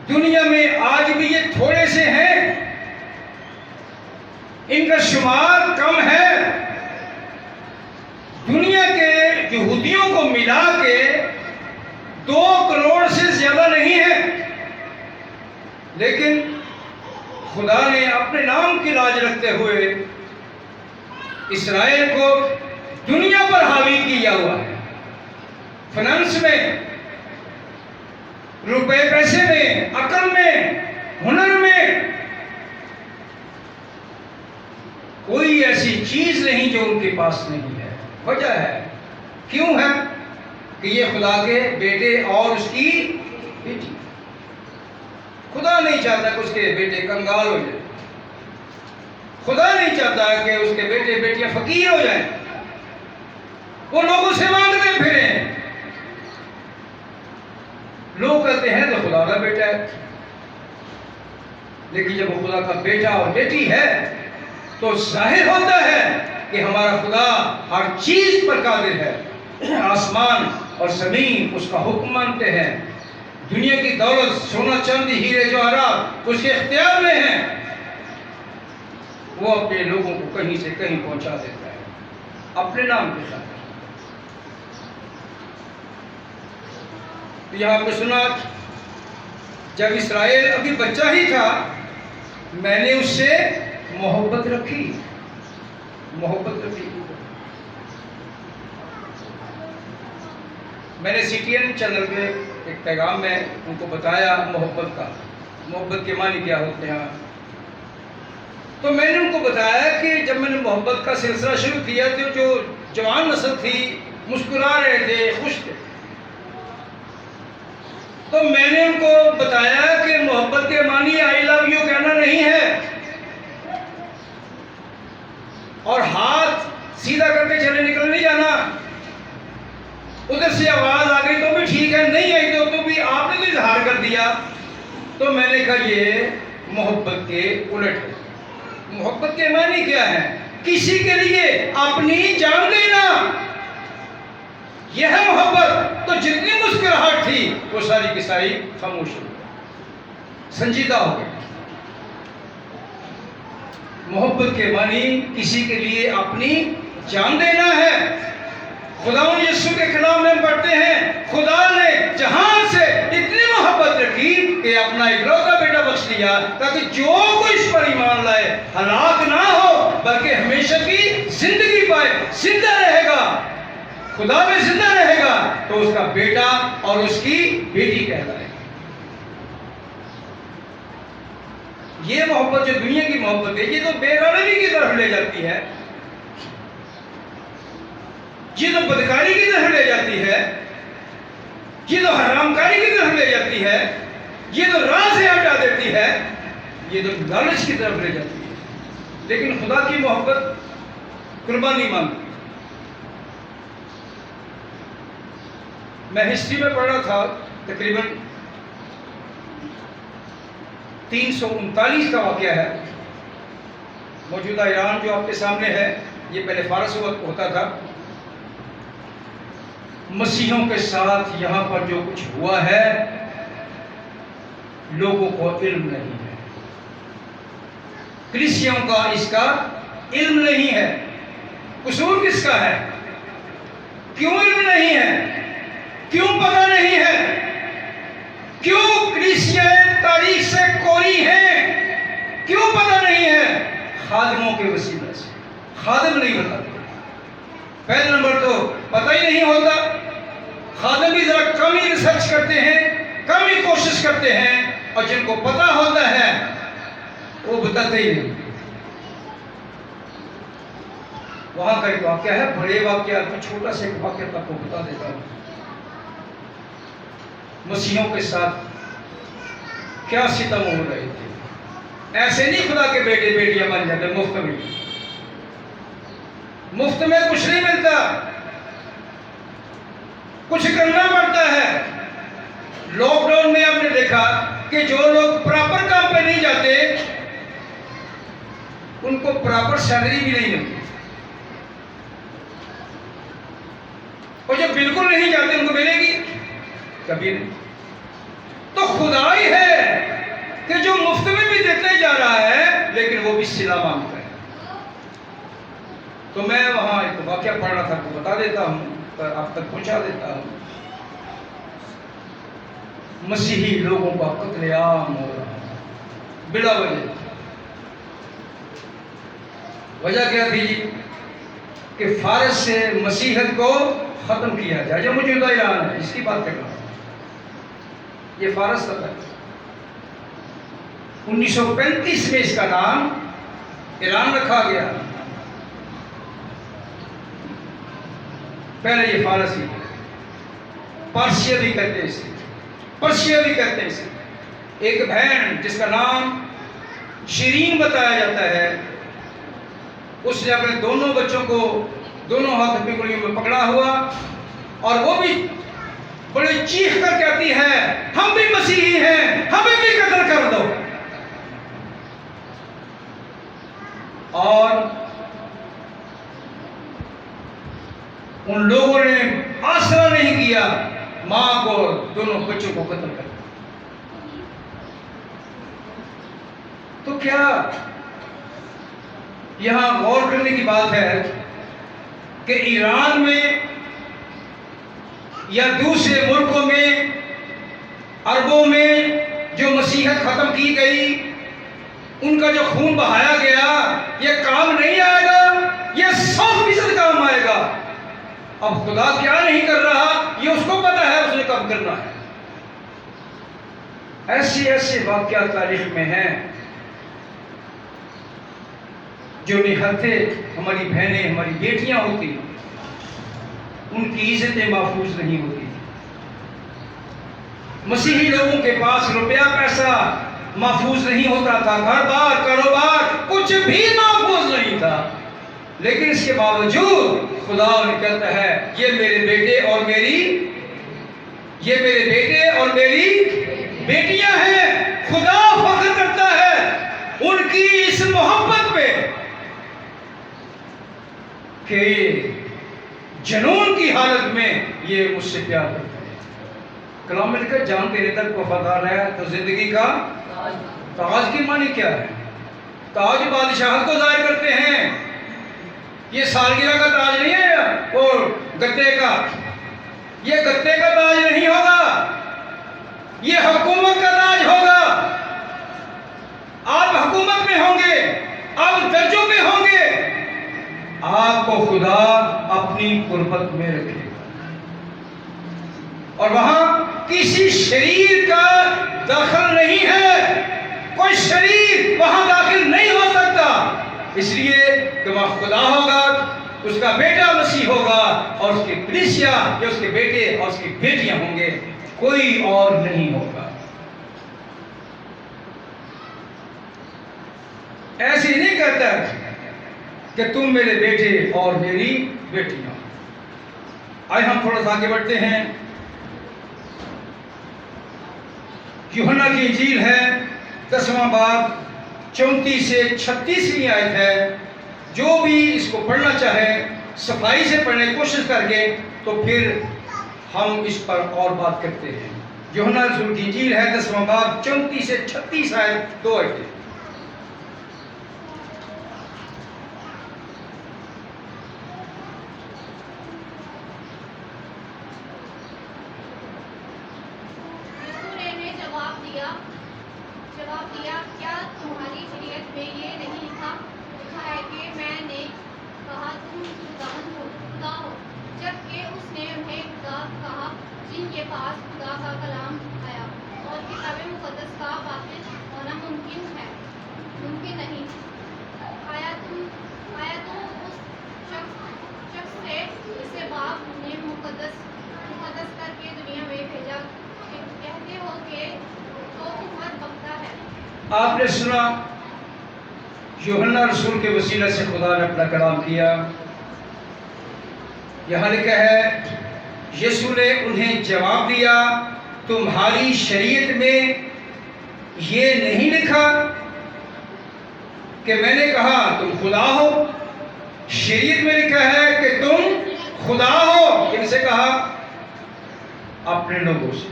Speaker 4: दुनिया में आज भी ये थोड़े से हैं, इनका शुमार कम है। दुनिया के यहूदियों को मिला के 2 करोड़ से ज्यादा नहीं है, लेकिन खुदा ने अपने नाम की लाज रखते हुए इस्राएल को दुनिया पर हावी किया हुआ है। फाइनेंस में, रुपए पैसे में, अकल में, हुनर में, कोई ऐसी चीज नहीं जो उनके पास नहीं है। वजह है, क्यों है कि ये खुदा के बेटे और उसकी बेटी। खुदा नहीं चाहता कि उसके बेटे कंगाल हो जाए, खुदा नहीं चाहता कि उसके बेटे बेटियां फकीर हो जाएं, वो लोगों से मांगते फिरे। लोग कहते हैं तो खुदा का बेटा है, लेकिन जब वो खुदा का बेटा और बेटी है तो जाहिर होता है कि हमारा खुदा हर चीज पर कादिर है। आसमान और जमीन उसका हुक्म मानते हैं। दुनिया की दौलत, सोना चांदी, हीरे जवाहरात उसके इख्तियार में है। वो अपने लोगों को कहीं से कहीं पहुंचा देता है अपने नाम के साथ। तो यहाँ पे सुना, जब इस्राएल अभी बच्चा ही था मैंने उससे मोहब्बत रखी, मोहब्बत रखी। मैंने CTN चैनल पे एक पैगाम में उनको बताया मोहब्बत का, मोहब्बत के मानी क्या होते हैं। तो मैंने उनको बताया कि जब मैंने मोहब्बत का सिलसिला शुरू किया तो जो जवान नस्ल थी मुस्कुरा रहे थे, खुश थे। तो मैंने उनको बताया कि मोहब्बत के मानी आई लव यू कहना नहीं है और हाथ सीधा करके चले निकल नहीं जाना। उधर से आवाज आ गई तो भी ठीक है, नहीं आई तो भी आपने तो इजहार कर दिया। तो मैंने कहा ये मोहब्बत के उलट है। मोहब्बत के मानी क्या है? किसी के लिए अपनी जान देना, यह है मोहब्बत। तो जितनी मुस्कुराहट थी वो सारी की सारी खामोश हो गई, संजीदा हो गई। मोहब्बत के मानी किसी के लिए अपनी जान देना है। खुदावंद यीशु के खिलाफ में पढ़ते हैं, खुदा ने जहां से इतनी मोहब्बत रखी कि अपना इकलौता बेटा बख्श दिया ताकि जो कोई इस पर ईमान लाए हलाक ना हो बल्कि हमेशा की जिंदगी पाए। जिंदा रहेगा, खुदा में जिंदा रहेगा तो उसका बेटा और उसकी बेटी कहलाएगा। ये मोहब्बत जो दुनिया की मोहब्बत है ये तो बेगानगी की तरफ ले जाती है, ये तो बदकारी की तरफ जाती है, ये तो हरामकारी की तरफ ले जाती है, ये तो राह से हटा देती है, ये तो लालच की तरफ ले जाती है। लेकिन खुदा की मोहब्बत कुर्बानी मांगती। मैं हिस्ट्री में पढ़ रहा था, तकरीबन 339 का वाक़या है। मौजूदा ईरान जो आपके सामने है, ये पहले फारस वक्त होता था। मसीहों के साथ यहाँ पर जो कुछ हुआ है, लोगों को इल्म नहीं है, क्रिश्चियनों का इसका इल्म नहीं है। कसूर किसका है? क्यों इल्म नहीं है? क्यों पता नहीं है? क्यों क्रिश्चियन तारीख से कोरी हैं? क्यों पता नहीं है? खादिमों के वसीले से। खादिम नहीं बताते। पहले नंबर तो पता ही नहीं होता। खादिम भी जरा कम ही रिसर्च करते हैं, कम ही कोशिश करते हैं, और जिनको पता होता है वो बताते ही नहीं। वहां का एक वाक्य है, बड़े वाक्य, तो छोटा सा एक वाक्य आपको बता देता हूं। मसीहों के साथ क्या सितम हो रहे थे। ऐसे नहीं खुदा के बेटे बेटियां बन जाते मुफ्त में। मुफ्त में कुछ नहीं मिलता, कुछ करना पड़ता है। लॉकडाउन में आपने देखा कि जो लोग प्रॉपर काम पे नहीं जाते उनको प्रॉपर सैलरी भी नहीं मिलती, और जो बिल्कुल नहीं जाते उनको मिलेगी कभी नहीं। तो खुदाई है कि जो मुफ्त में भी देते जा रहा है, लेकिन वो भी सिला मांगता है। तो मैं वहां एक वाक्या पढ़ रहा था, तो बता देता हूं, पर आप तक पहुंचा देता हूं। मसीही लोगों का कत्लेआम हो रहा है बिला वजह। वजह क्या थी कि फारस से मसीहत को खत्म किया जाए, जो मौजूदा ईरान है, इसकी बात कर रहा हूं। ये फारस तक है। 1935 में इसका नाम ईरान रखा गया। पहले ये फारस ही, पर्शिया भी कहते हैं इसे, पर्शिया भी कहते हैं इसे। एक बहन जिसका नाम शिरीन बताया जाता है, उसने अपने दोनों बच्चों को दोनों हाथ अपनी गुड़ियों में पकड़ा हुआ, और वो भी बड़ी चीख कर कहती है, हम भी मसीही हैं, हमें भी कत्ल कर दो। और उन लोगों ने आसरा नहीं किया, मां को, दोनों बच्चों को कत्ल कर। तो क्या यहां गौर करने की बात है कि ईरान में या दूसरे मुल्कों में, अरबों में जो मसीहत खत्म की गई, उनका जो खून बहाया गया, ये काम नहीं आएगा, ये 100% काम आएगा। अब खुदा क्या नहीं कर रहा ये उसको पता है, उसने कब करना है। ऐसे ऐसे वाक़या तारीख में हैं जो निहत्थे हमारी बहनें, हमारी बेटियां होती, उनकी इज्जतें महफूज नहीं होती। मसीही लोगों के पास रुपया पैसा महफूज नहीं होता था, घर बार कारोबार कुछ भी महफूज नहीं था, लेकिन इसके बावजूद खुदा कहता है ये मेरे बेटे और मेरी, ये मेरे बेटे और मेरी बेटियां हैं। खुदा फख्र करता है उनकी इस मोहब्बत पे कि जनून की हालत में ये मुझसे प्यार करते हैं। कलाम मिलकर जान तेरे तक वफादार है। तो जिंदगी का ताज की मानी क्या है? ताज बादशाह को जाहिर करते हैं। ये सालगिरह का ताज नहीं है वो गद्दे का, ये गद्दे का ताज नहीं होगा, ये हुकूमत का ताज होगा। आप हुकूमत में होंगे, आप दर्जों में होंगे, आपको खुदा अपनी कुर्बत में रखेगा और वहां किसी शरीर का दखल नहीं है। कोई शरीर वहां दाखिल नहीं हो सकता, इसलिए कि वह खुदा होगा, उसका बेटा मसीह होगा और उसकी कलीसिया या उसके बेटे और उसकी बेटियां होंगे, कोई और नहीं होगा। ऐसे नहीं कहता कि तुम मेरे बेटे और मेरी बेटियां। आइए हम थोड़ा सा आगे बढ़ते हैं। यूहन्ना की इंजील है 10वां बाब 34 से 36वीं आयत है। जो भी इसको पढ़ना चाहे सफाई से पढ़ने की कोशिश करके, तो फिर हम इस पर और बात करते हैं। यूहन्ना रसूल की इंजील है 10वां बाब 34 से 36 आयत, 2 आयतें।
Speaker 3: जवाब दिया, क्या तुम्हारी शरीयत में ये नहीं लिखा है कि मैंने कहा तुम खुदा हो? जबकि उसने उन्हें खुदा कहा जिनके पास खुदा का कलाम आया, और किताब मुकद्दस का बातिल होना मुमकिन नहीं। आया तो उस शख्स से जिसे बाप ने मुकद्दस करके दुनिया में भेजा, कहते हो कि तो उम्मत बकता है।
Speaker 4: आपने सुना, यूहन्ना रसूल के वसीले से खुदा ने अपना कलाम किया। यहाँ लिखा है, यीशु ने उन्हें जवाब दिया, तुम्हारी शरीयत में ये नहीं लिखा कि मैंने कहा तुम खुदा हो? शरीयत में लिखा है कि तुम खुदा हो। किनसे कहा? अपने लोगों से।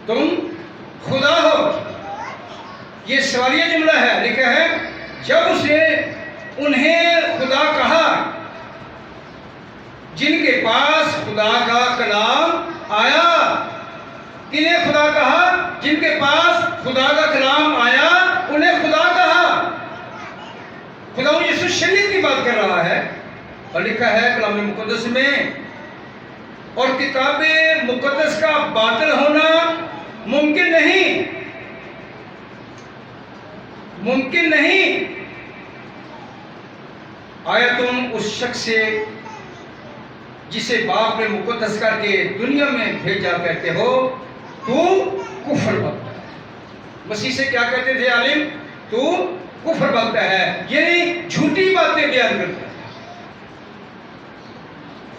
Speaker 4: तुम खुदा हो, ये सवालिया जुमला है। लिखा है, जब उसने उन्हें खुदा कहा जिनके पास खुदा का कलाम आया। किन्हें खुदा कहा? जिनके पास खुदा का कलाम आया, उन्हें खुदा कहा। खुदा यीशु शरीयत की बात कर रहा है, और लिखा है कलाम मुकद्दस में, और किताब मुकद्दस का बातिल होना मुमकिन नहीं। आया तुम उस शख्स से जिसे बाप ने मुकद्दस करके दुनिया में भेजा, कहते हो तू कुफर बकता है। मसीह से क्या कहते थे आलिम? तू कुफर बकता है, यानी झूठी बातें बयान करता है।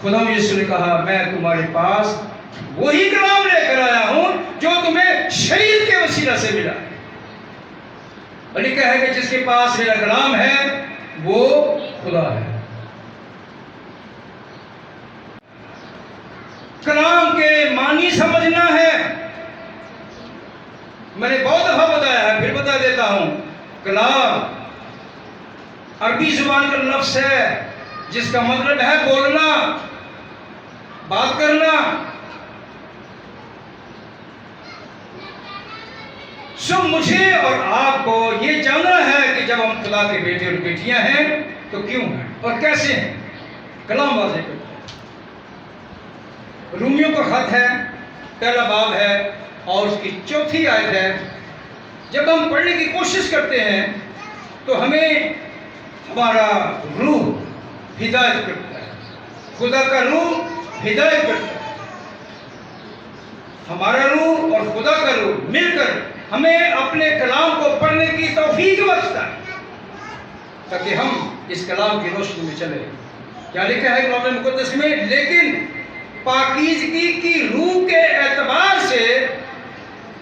Speaker 4: खुदा यीशु ने कहा, मैं तुम्हारे पास वही कलाम लेकर आया हूं जो तुम्हें शरीयत के वसीला से मिला। और लिखा है कि जिसके पास मेरा कलाम है वो खुदा है। कलाम के मानी समझना है। मैंने बहुत दफा बताया है, फिर बता देता हूं। कलाम अरबी जुबान का लफ्ज है जिसका मतलब है बोलना, बात करना। सो मुझे और आपको ये जानना है कि जब हम खुदा के बेटे और बेटियां हैं तो क्यों हैं और कैसे हैं। कलाम वाज़ेह करता है। रूमियों का खत है, पहला बाब है और उसकी 4थी आयत है। जब हम पढ़ने की कोशिश करते हैं तो हमें हमारा रूह हिदायत करता है। खुदा का रूह हिदायत करता है। हमारा रूह और खुदा का रूह मिलकर हमें अपने कलाम को पढ़ने की तौफीक बख्शता है, ताकि हम इस कलाम की रोशनी में चले। क्या लिखा है कलाम मुकद्दस में? लेकिन पाकीज़गी की रूह के एतबार से,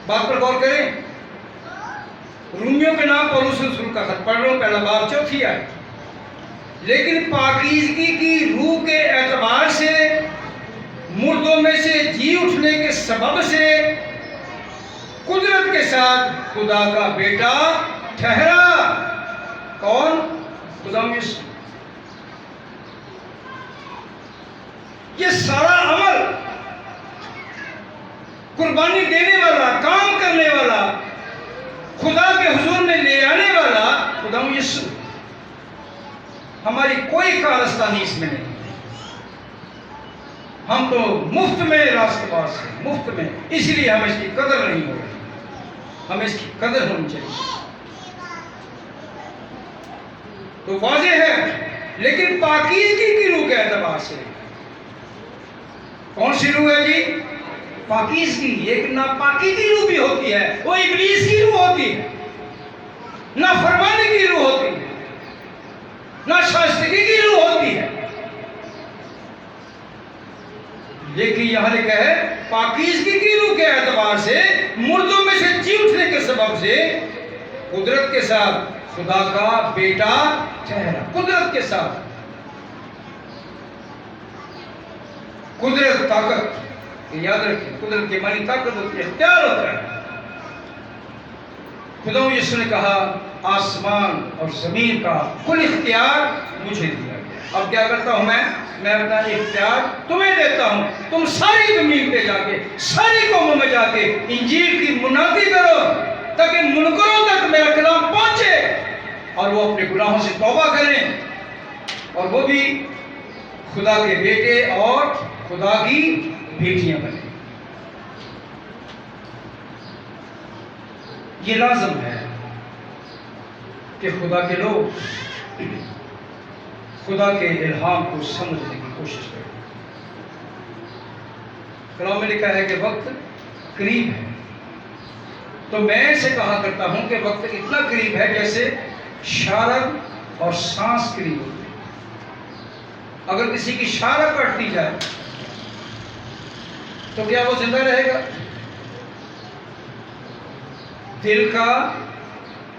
Speaker 4: बात पर गौर करें। रूमियों के नाम पौलुस रसूल का खत पढ़ रहा हूं, पहला बाब 4थी आयत। लेकिन पाकीज़गी की रूह के एतबार से, मुर्दों में से जी उठने के सबब से कुदरत के साथ खुदा का बेटा ठहरा। कौन? खुदा यीशु। ये सारा अमल, कुर्बानी देने वाला, काम करने वाला, खुदा के हुजूर में ले आने वाला खुदा यीशु। हमारी कोई कारस्तानी इसमें नहीं। हम तो मुफ्त में रास्तबाज हैं, मुफ्त में। इसलिए हमें इसकी कदर नहीं हो रही। हमें इसकी कदर होनी चाहिए। तो वाज़ेह है लेकिन पाकीज़गी की रूह के एतबार से। कौन सी रूह है जी? पाकीज़गी। एक नापाकी की रूह भी होती है, वो इब्लीस की रूह होती है, नाफरमानी की रूह होती है, नाशाइस्तगी की रूह होती है। लेकिन यहां लिखा है पाकीज़गी की रूह के एतबार से, मुर्दों में से जी उठने के सबब से कुदरत के साथ खुदा का बेटा ठहरा। कुदरत के साथ, कुदरत ताकत, याद रखें, कुदरत के मानी ताकत होती है, इख्तियार होता है। खुदा यीशु ने कहा आसमान और जमीन का कुल इख्तियार मुझे दिया गया। अब क्या करता हूं मैं अपना इख्तियार तुम्हें देता हूं। तुम सारी जमीन पे जाके, सारी कौमों में जाके इंजील की मुनादी करो, ताकि मुनकरों तक मेरा कलाम पहुंचे और वो अपने गुनाहों से तौबा करें और वो भी खुदा के बेटे और खुदा की बेटियां बने। ये लाजम है कि खुदा के लोग खुदा के इल्हाम को समझने की कोशिश करें। कलाम में लिखा है कि वक्त करीब है। तो मैं ऐसे कहा करता हूं कि वक्त इतना करीब है जैसे शारक और सांस करीब होते हैं। अगर किसी की शारक कट दी जाए तो क्या वो जिंदा रहेगा? दिल का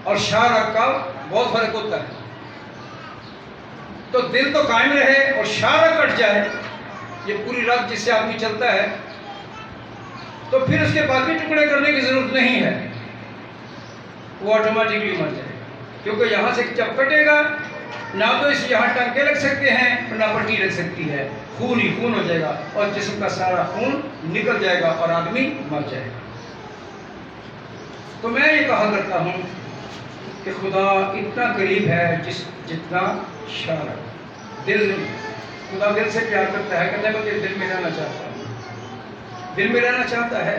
Speaker 4: और शारक का बहुत फर्क होता है। तो दिल तो कायम रहे और शारक कट जाए, ये पूरी रात जिससे आदमी चलता है, तो फिर उसके बाकी टुकड़े करने की जरूरत नहीं है, वो ऑटोमेटिकली मर जाएगा। क्योंकि यहाँ से जब कटेगा ना तो इस यहाँ टांके लग सकते हैं ना पट्टी लग सकती है, खून ही खून हो जाएगा और जिस्म का सारा खून निकल जाएगा और आदमी मर जाएगा। तो मैं ये कहा करता हूँ कि खुदा इतना करीब है जितना शारक। दिल, खुदा दिल से प्यार करता है, कहता है मैं दिल में रहना चाहता हूँ, दिल में रहना चाहता है।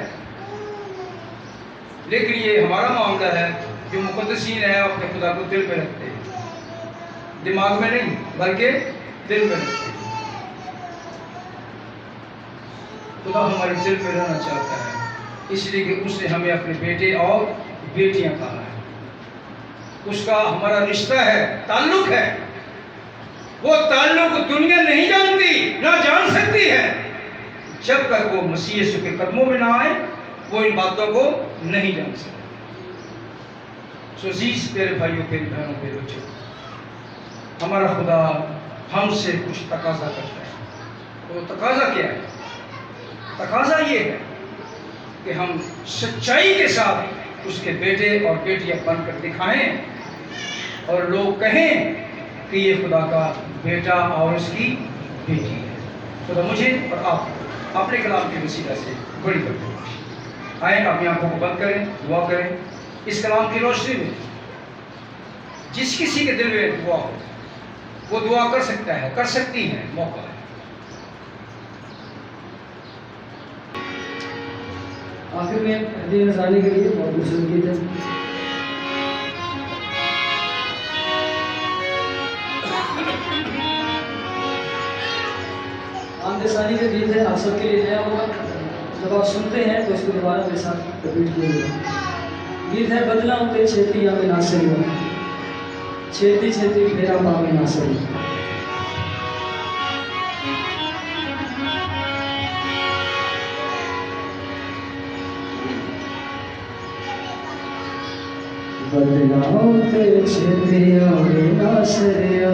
Speaker 4: लेकिन ये हमारा मामला है, जो मुक़द्दसीन है अपने खुदा को दिल में रखते हैं, दिमाग में नहीं बल्कि दिल में रखते हैं। खुदा हमारे दिल में रहना चाहता है, इसलिए कि उसने हमें अपने बेटे और बेटियां कहा है। उसका हमारा रिश्ता है, ताल्लुक है। वो ताल्लुक दुनिया नहीं जानती, ना जान सकती है। जब तक वो मसीह यीशु के कदमों में ना आए, वो इन बातों को नहीं जान सकते। सो अजीज प्यारे भाइयों, प्यारी बहनों, प्यारे बच्चों, हमारा खुदा हमसे कुछ तकाजा करता है। वो तकाजा क्या है? तकाजा ये है कि हम सच्चाई के साथ उसके बेटे और बेटियां बनकर दिखाएं और लोग कहें कि ये खुदा का बेटा और उसकी बेटी है। खुदा मुझे और आप अपने कलाम के वसीला से बड़ी बड़ी आए, अपनी आंखों को बंद करें, दुआ करें। इस कलाम की रोशनी में जिस किसी के दिल में दुआ हो, वो दुआ कर सकता है, कर सकती है, मौका है।
Speaker 1: आखिर में हदीय नज़ारी के लिए बहुत पसंद गीत है। आमदसानी का गीत है, आप सबके लिए नया होगा। जब आप सुनते हैं तो इसको दोबारा मेरे साथ रिपीट कीजिएगा। गीत है बदला उते छेती आवे नासरी, छेती छेती फेरा पावे नासरी। बदलाओ ते छेती आवे नासरिया,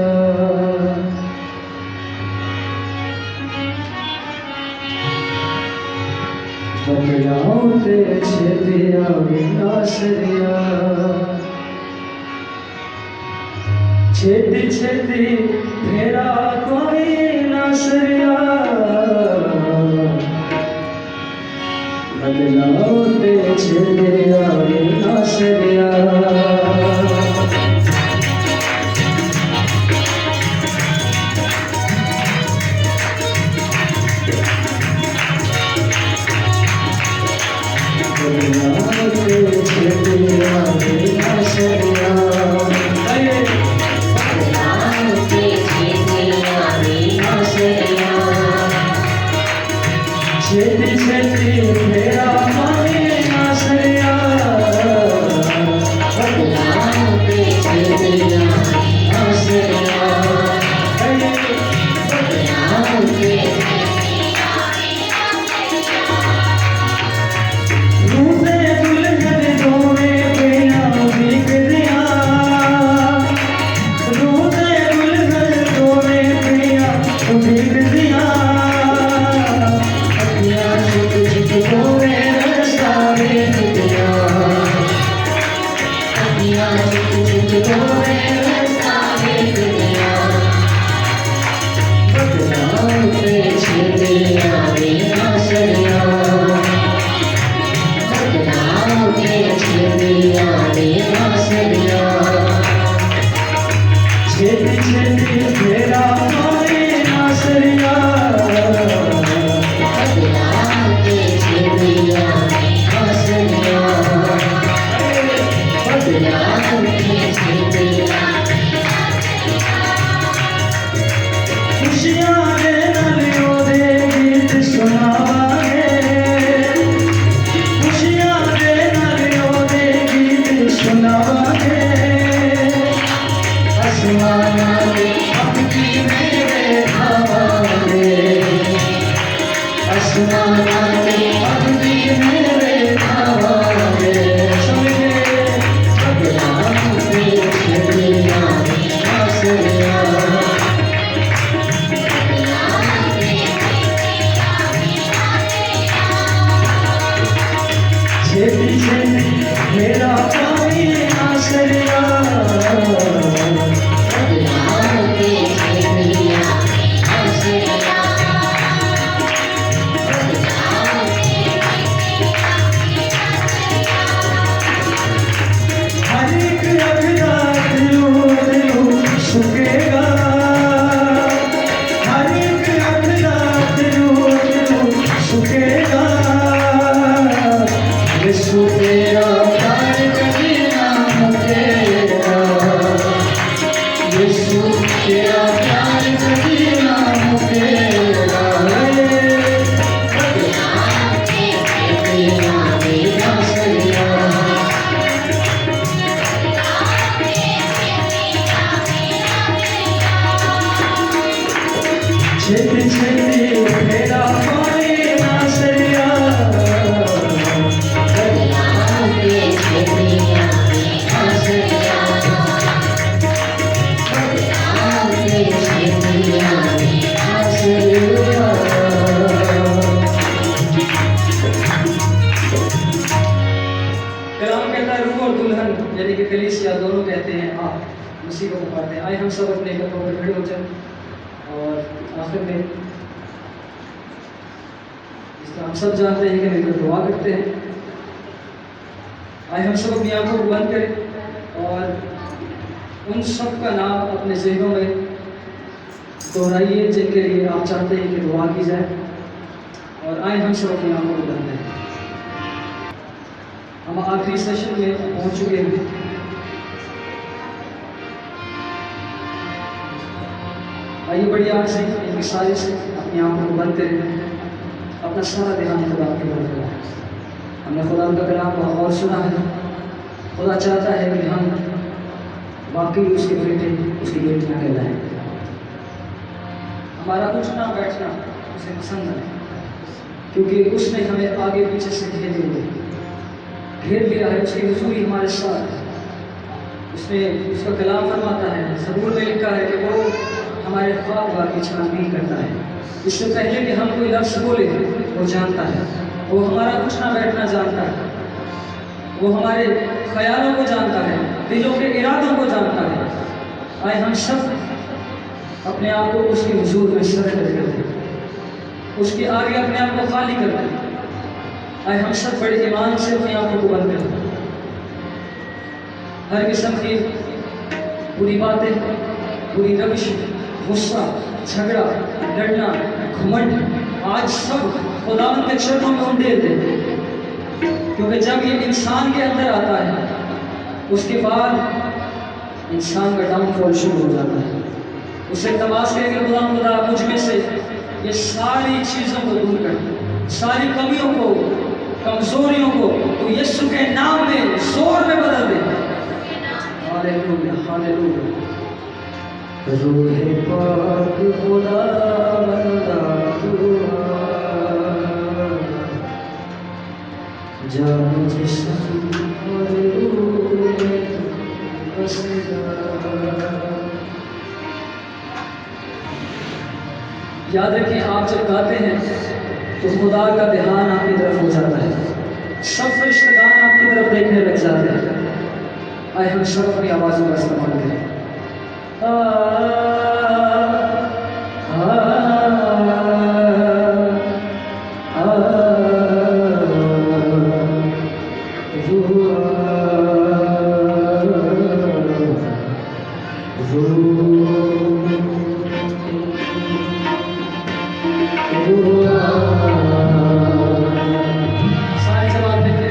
Speaker 1: बदलाओ ते छेती आवे नासरिया, छेती छेती फेरा कोई नासरिया, बदलाओ ते छेती आवे नासरिया।
Speaker 3: के
Speaker 1: छेती फेरा माने आसरिया बदनाम पे छेतिया आसरिया बदनाम पे रूठे दुल्हन रोवे बिना भीग दिया रूठे दुल्हन रोवे बिना भीग दिया अखियाँ झुक झुक रोवे रास्ता देख दिया अखियाँ झुक झुक रोवे रास्ता देख दिया बदनाम पे छेतिया आसरिया बदनाम पे छेतिया आसरिया छेती छेती फेरा मारे आसरिया बदनाम पे छेतिया आसरिया बदनाम पे छेतिया खुशियाँ दे नलियों दे गीत सुनावांगे खुशियाँ दे नलियों दे गीत सुनावांगे आसमाना में अपनी मेरे खावांगे आसमाना में अपनी मेरे खावांगे सुनिए बदनाम पे छेतिया आसरिया छेती छेती मेरा पानी आसरिया बदनाम पे छेतिया आसरिया बदनाम पे हर एक अखरा दिलो सुखेगा हर एक अखरा दिलो सुखेगा यीशु तेरा प्यार कभी ना मुकेगा यीशु तेरा प्यार कभी ना मुकेगा बदनाम पे छेतिया आसरिया छेती छेती फेरा मारे आसरिया बदनाम पे छेतिया आसरिया बदनाम पे छेतिया आसरिया कलाम कहता है रूह और दुल्हन यानी कि कलीसिया दोनों कहते हैं आप उसी को पुकारते हैं। आइए हम सब अपने कदमों पर खड़े हो जाएं और आखिर में इस तरह हम सब जानते हैं कि मिलकर दुआ करते हैं। आइए हम सब अपनी आंखों को बंद करें और उन सब का नाम अपने ज़हनों में दोहराइए जिनके लिए आप चाहते हैं कि दुआ की जाए। और आइए हम सब अपनी आंखों को बंद करें। हम आखिरी सेशन में पहुंच चुके हैं। आइए बड़ी आग से एक इशारे से अपनी आंखों को बंद करें, अपना सारा ध्यान खुदा की तरफ लगाएं। हमने खुदा का कलाम बहुत गौर सुना है। खुदा चाहता है कि हम वाकई उसके बेटे उसकी बेटियाँ कहलाएं। हमारा उठना बैठना उसे पसंद है क्योंकि उसने हमें आगे पीछे से घेर लिया है। उसकी हुजूरी हमारे साथ है। उसने उसका कलाम फरमाता है, ज़बूर में लिखा है कि वो हमारे ख्वाब की छानबीन करता है। इससे पहले कि हम कोई लफ्ज़ बोले वो जानता है। वो हमारा उठना बैठना जानता है। वो हमारे ख्यालों को जानता है, दिलों के इरादों को जानता है। आए हम सब अपने आप को उसके हुजूर में सरेंडर कर दें, उसके आगे अपने आप को खाली कर दें। आए हम सब बड़े ईमान से अपनी आंखों को बंद करें। हर किस्म की बुरी बातें, बुरी रविश, गुस्सा, झगड़ा, लड़ना, घमंड, आज सब खुदावंद के चरणों में उंडेल दें। क्योंकि जब ये इंसान के अंदर आता है उसके बाद इंसान का डाउनफॉल शुरू हो जाता है। उसे तलाश करेंगे खुदा मुझ में से ये सारी चीज़ों को दूर कर, सारी कमियों को, कमजोरियों को तो यीशु के नाम में जोर में बदल दे। Hallelujah, hallelujah. रूहे पाक खुदा बंदा दुआ, जान जिस्म और रूह में तू बसेगा। याद रखें, आप जब गाते हैं तो खुदा का ध्यान आपकी तरफ हो जाता है, सब फरिश्तेगान आपकी तरफ देखने लग जाते हैं। आए हम सब अपनी आवाज़ों का इस्तेमाल करें। सारे जवाब देते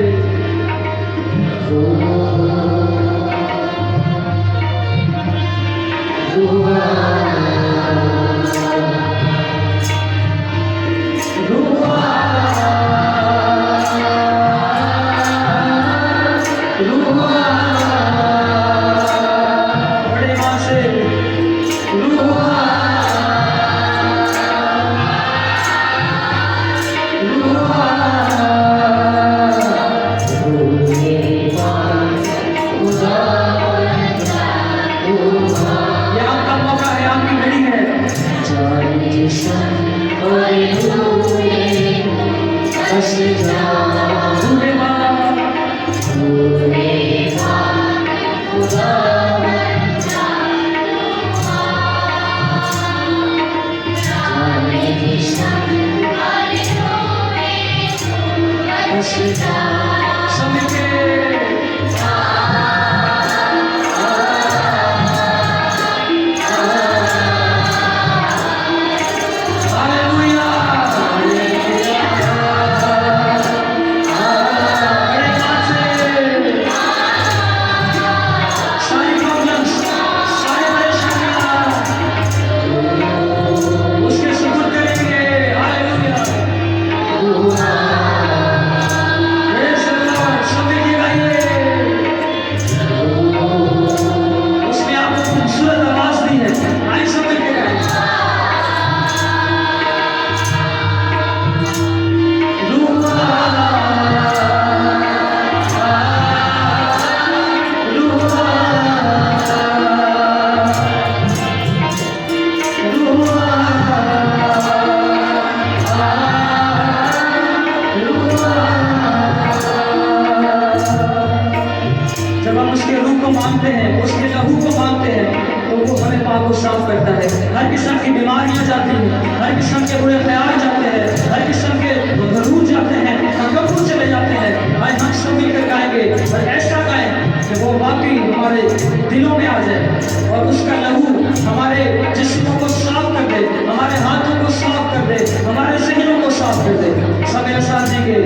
Speaker 1: बड़े मां से ये आपका मौका है, आपकी घड़ी है। रूहे मां समय के हालेलुया, बड़े मां से सारी प्रॉब्लम्स, सारी परेशानियां उसके सुपुर्द करेंगे। Hallelujah, praise the Lord. सब मिलके गाइए। उसने आपको खूबसूरत आवाज दी है, आइए सब मिलके गाएं। जब हम उसके रूह को मांगते हैं, उसके लहू को मांगते हैं, तो वो हमें पाक और साफ करता है। हर किस्म की बीमारियां जाती हैं, हर किस्म के बुरे ख्याल जाते हैं, हर किस्म के गरूर जाते हैं, तकब्बुर चले जाते हैं। आज हम सब मिलकर गाएंगे और ऐसा गाएं कि वो वाकई हमारे दिलों में आ जाए और उसका लहू हमारे जिस्मों को साफ कर दे, हमारे हाथों को साफ कर दे, हमारे ज़हनों को साफ कर दे। सब मेरे साथ देंगे।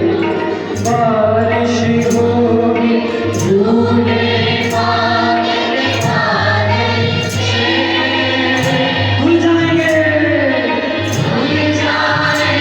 Speaker 1: बारिश होगी धूले धुल जाएंगे, धुल जाएंगे।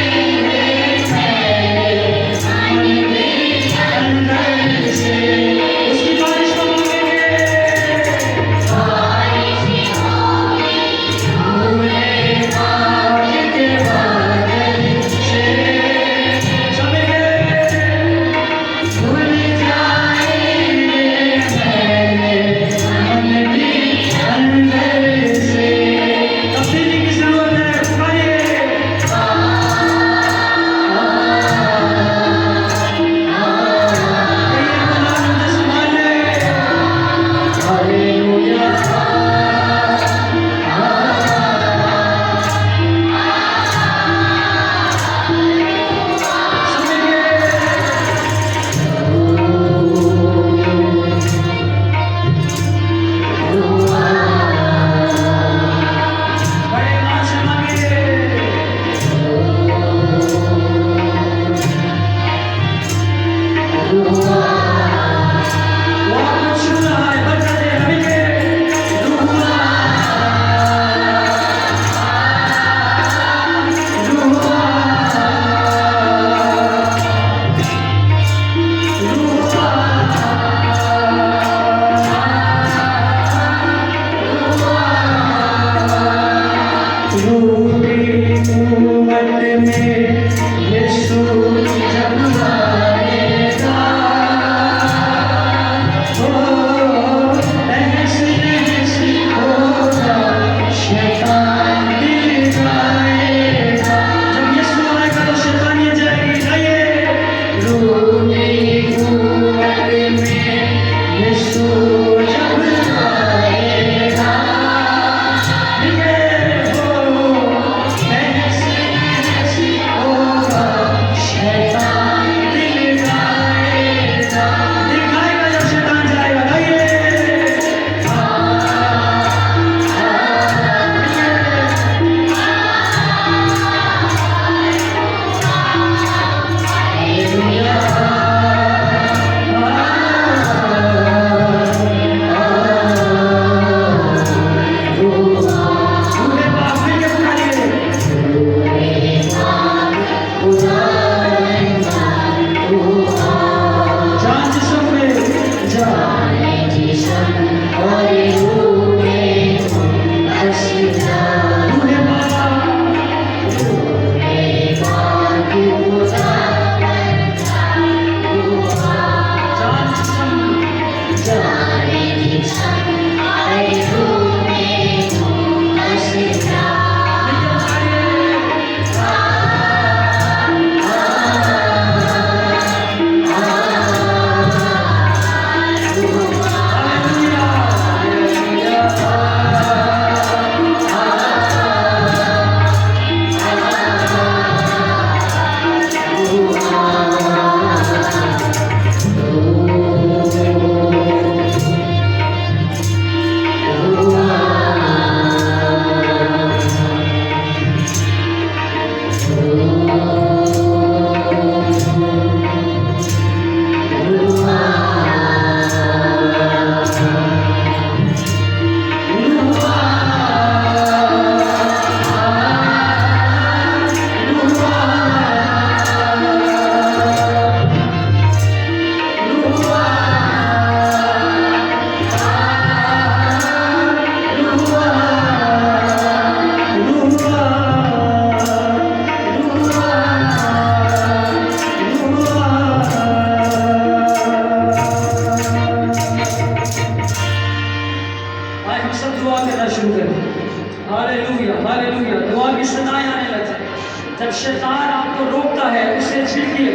Speaker 1: शैतान आपको रोकता है, उससे छिड़किए,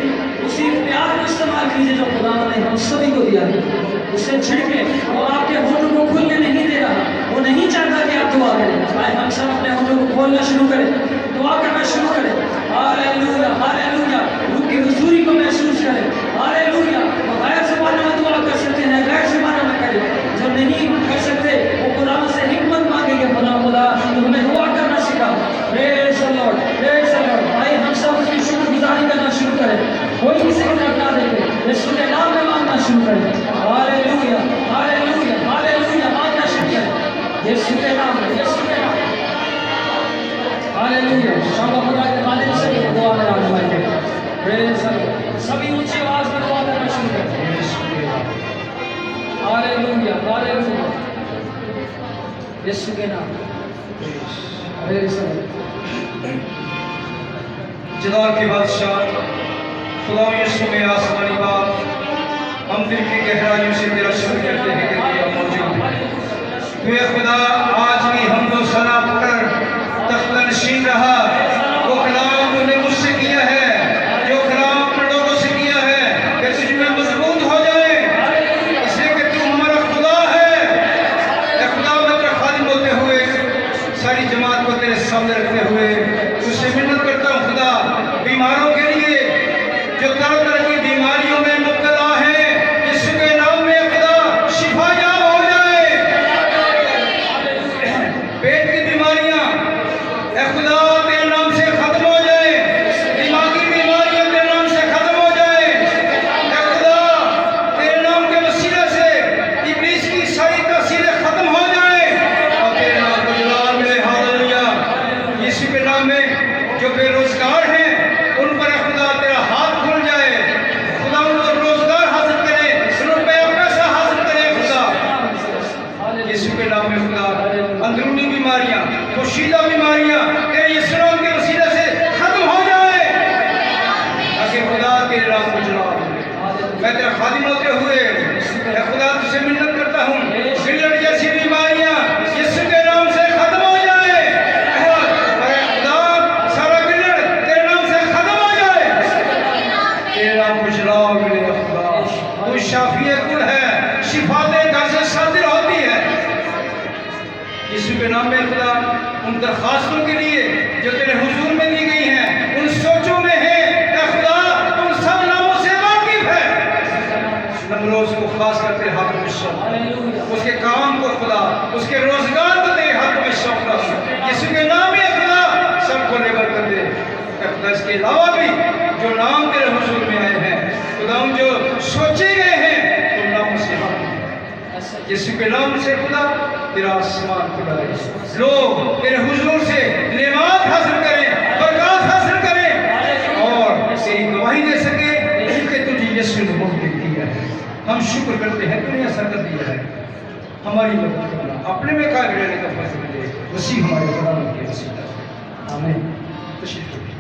Speaker 1: उसी प्यार को इस्तेमाल कीजिए जो खुदा ने हम सभी को दिया है, उससे छिड़के। वो आपके होठों को खुलने नहीं दे रहा, वो नहीं चाहता कि आप दुआ करें। आए हम सब अपने होठों को खोलना शुरू करें, दुआ करना शुरू करें। हालेलुया, हालेलुया, रूह की हुजूरी को महसूस करें। हालेलुया, वो गैर ज़ुबानों में दुआ कर सकते हैं, गैर ज़ुबानों में करें। जो नहीं कर सकते वो खुदा से हिकमत मांगेंगे। खुदा तो हमें दुआ करना सिखा। Praise the Lord, praise the Lord. आइए हम सब उसकी शुक्रगुजारी करना शुरू करें, कोई किसी की तरफ ना देखें, यीशु के नाम में मांगना शुरू करें। हालेलुया, हालेलुया, हालेलुया, मांगना शुरू करें यीशु के नाम में, यीशु के नाम में। हालेलुया, शाबा खुदा के मालिक से दुआ में आने वाले प्रेज़ द लॉर्ड। सभी ऊंची आवाज में दुआ करना शुरू करें। हालेलुया, हालेलुया, यीशु के नाम में। Praise the Lord.
Speaker 4: जलाल के बादशाह खुदा यीशु में आसमानी बाप, हम दिल की गहराइयों से तेरा शुक्र करते हैं कि तेरा मौजूद है। तू है खुदा, आज भी हम दो सना कर तख्त-ए-नशीन रहा। वो कलाम तूने मुझसे किया है, जो कलाम अपने लोगों से किया है, कि तुझ में मजबूत हो जाए, इसलिए कि तू हमारा खुदा है। ए खुदा, मैं तेरा खादिम होते हुए सारी जमात को तेरे सामने रखते हुए तुझसे मिन्नत करता हूँ खुदा, बीमारों के लिए जो तरह तरह की बीमारियों में मुब्तला है, यीशु के नाम में खुदा शिफा याब हो जाए। पेट की बीमारियां ए खुदा तेरे नाम से खत्म हो जाए, दिमागी बीमारियां तेरे नाम से खत्म हो जाए। ए खुदा तेरे नाम के वसीले से इब्लीस की सारी तासीरें खत्म हो जाए और तेरे नाम को जलाल मिले। हालेलुया, यीशु के नाम में जो बेरोजगार हैं उन पर खुदा तेरा हाथ खुल जाए। खुदा उनको रोजगार हासिल करे, रुपया पैसा हासिल करे खुदा, यीशु के नाम में। खुदा अंदरूनी बीमारियां, पोशीदा बीमारियां तेरे यीशु नाम के वसीले से खत्म हो जाए, ताकि खुदा तेरे नाम को जलाल मिले। मैं तेरा खादिम होते हुए मैं खुदा तुझसे मिन्नत करता हूँ, गिल्लड़ जैसी बीमारियां यीशु के नाम से खत्म हो जाए। अरे खुदा सारा गिल्लड़ तेरे नाम से खत्म हो जाए, तेरे नाम को जलाल मिले। खुदा तू शाफी कुल है, शिफा दे घर से सादिर होती है यीशु के नाम में। खुदा उन दरखास्तों के लिए जो तेरे हुजूर में दी गई हैं, उन सोचों में है खुदा, उन सब नामों से वाकिफ है। नमरोज को खास कर तेरे हाथों में सौंप, उसके काम को खुदा, उसके रोजगार को तेरे हाथों में सौंप रहा यीशु के नाम में। खुदा सबको लेबर कर दे खुदा। इसके अलावा भी जो नाम तेरे हुजूर में आए हैं खुदा, जो सोचे गए हैं उन नामों से यीशु के नाम से खुदा तेरा आसमान खुला है। लोग तेरे हुजूर से नेमात हासिल करें, बरकत हासिल करें और तेरी गवाही दे सके कि तुझे यीशु ने मुक्ति दी है। हम शुक्र करते हैं तूने ऐसा कर दिया है। हमारी मदद करना, अपने में काबिल रहने का फर्ज दे, उसी हमारे खुदा के वसीला। आमीन। तशरीफ रखिए।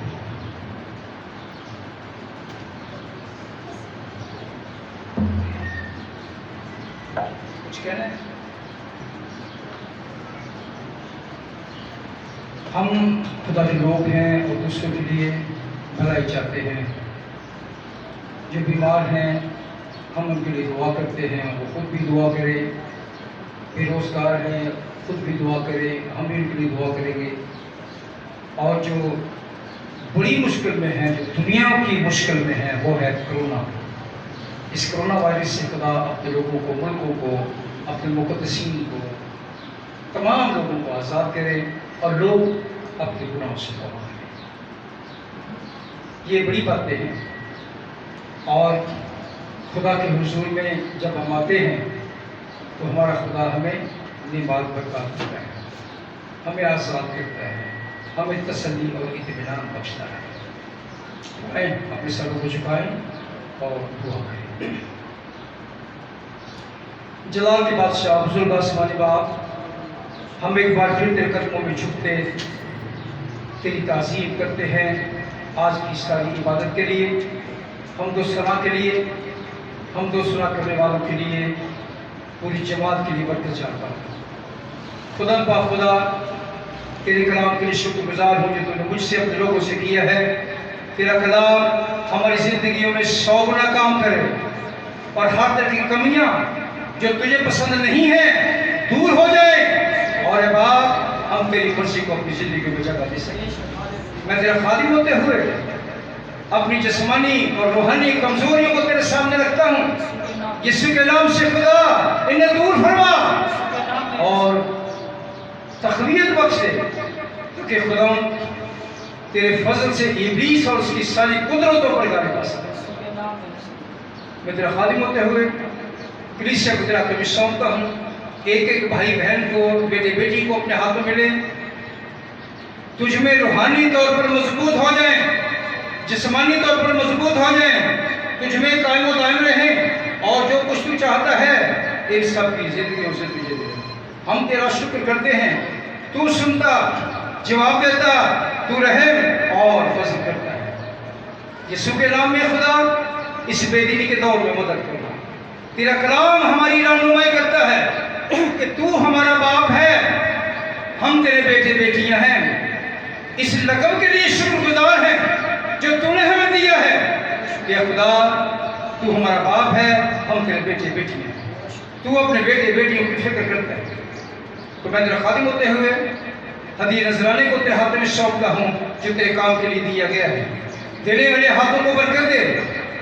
Speaker 4: कुछ कहना है? हम खुदा के लोग हैं और दूसरों के लिए भलाई चाहते हैं। जो बीमार हैं हम उनके लिए दुआ करते हैं, वो खुद भी दुआ करें। बेरोजगार हैं खुद भी दुआ करें, हम भी उनके लिए दुआ करेंगे। और जो बड़ी मुश्किल में है, जो दुनिया की मुश्किल में है, वो है कोरोना। इस कोरोना वायरस से खुदा अपने लोगों को, मुल्कों को, अपने मुक़द्दसीन को, तमाम लोगों को आज़ाद करें और लोग अपने गुनाहों से तौबा करें। ये बड़ी बातें हैं और खुदा के हुजूर में जब हम आते हैं तो हमारा खुदा हमें नेमात बरकत देता है, हमें आज़ाद करता है, हमें तसल्ली और इत्मीनान बख्शता है। आए अपने सरों को झुकाएं और दुआ करें। जलाल के बादशाह बुजुर्ग आसमानी बाप, हम एक बार फिर तेरे कदमों में झुकते तेरी ताज़ीम करते हैं आज की सारी इबादत के लिए, हम दो सना के लिए, हम दो सुना करने वालों के लिए, पूरी जमात के लिए बरकत चाहता हूँ। खुदा बा खुदा तेरे कलाम के लिए शुक्रगुजार हूँ जो तूने मुझसे अपने लोगों से किया है। तेरा कलाम हमारी ज़िंदगियों में 100 गुना काम करे और हर तरह की कमियाँ जो तुझे पसंद नहीं है दूर हो जाए और अब हम तेरी कुर्सी को अपनी ज़िंदगी में जगह दे सकें। मैं तेरा खादिम होते हुए अपनी जिस्मानी और रूहानी कमजोरियों को तेरे सामने रखता हूँ। यीशु के नाम से खुदा इन्हें दूर फरमा और तक़वियत बख्श दे, क्योंकि खुदा तेरे फजल से इब्लीस और उसकी सारी कुदरतों पर गालिब आ सके। मैं तेरा खादिम होते हुए कलीसिया को तेरा कभी सौंपता हूँ। एक एक भाई बहन को, बेटे बेटी को अपने हाथों में ले, तुझ में रूहानी तौर पर मजबूत हो जाए, जिस्मानी तौर पर मजबूत हो जाए, तुझ में कायम दायम रहे और जो कुछ तू चाहता है इन सब की जिंदगी से तुझे दे। हम तेरा शुक्र करते हैं, तू सुनता, जवाब देता, तू रहम और फजल करता है। यीशु के नाम में खुदा इस बेदीनी के दौर में मदद करना। तेरा कलाम हमारी रहनुमाई करता है कि तू हमारा बाप है, हम तेरे बेटे बेटियां हैं। इस लक़ब के लिए शुक्रगुजार हैं जो तूने हमें दिया है कि खुदा तू हमारा बाप है, हम तेरे बेटे बेटी हैं। तू अपने बेटे बेटियों की फिक्र करता है। तो मैं तेरा खादिम होते हुए हदी नजराने को तेरे हाथों में सौंपता हूँ जो तेरे काम के लिए दिया गया है। देने वाले हाथों को बरकत दे,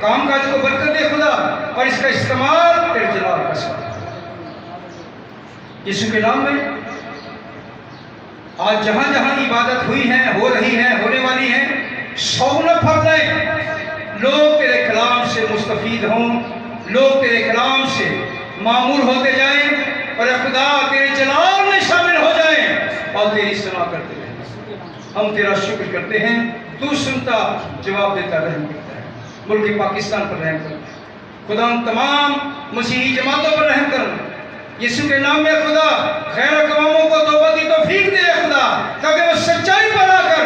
Speaker 4: काम काज को बरकत दे खुदा, और इसका इस्तेमाल तेरे जलाल का साथ। यीशु के नाम में आज जहां जहां इबादत हुई है, हो रही है, होने वाली है, 100 गुना फल दें। लोग तेरे कलाम से मुस्तफीद हों, लोग तेरे कलाम से मामूर होते जाएं और खुदा तेरे जलाल में शामिल हो जाएं और तेरी सुना करते रहें। हम तेरा शुक्र करते हैं, तू सुनता, जवाब देता, रहम करता है। मुल्क पाकिस्तान पर रहम कर खुदा, तमाम मसीही जमातों पर रहम कर। यीशु के नाम में खुदा खैर कवामों को तौबा की तौफीक दे खुदा, ताकि वो सच्चाई पर आकर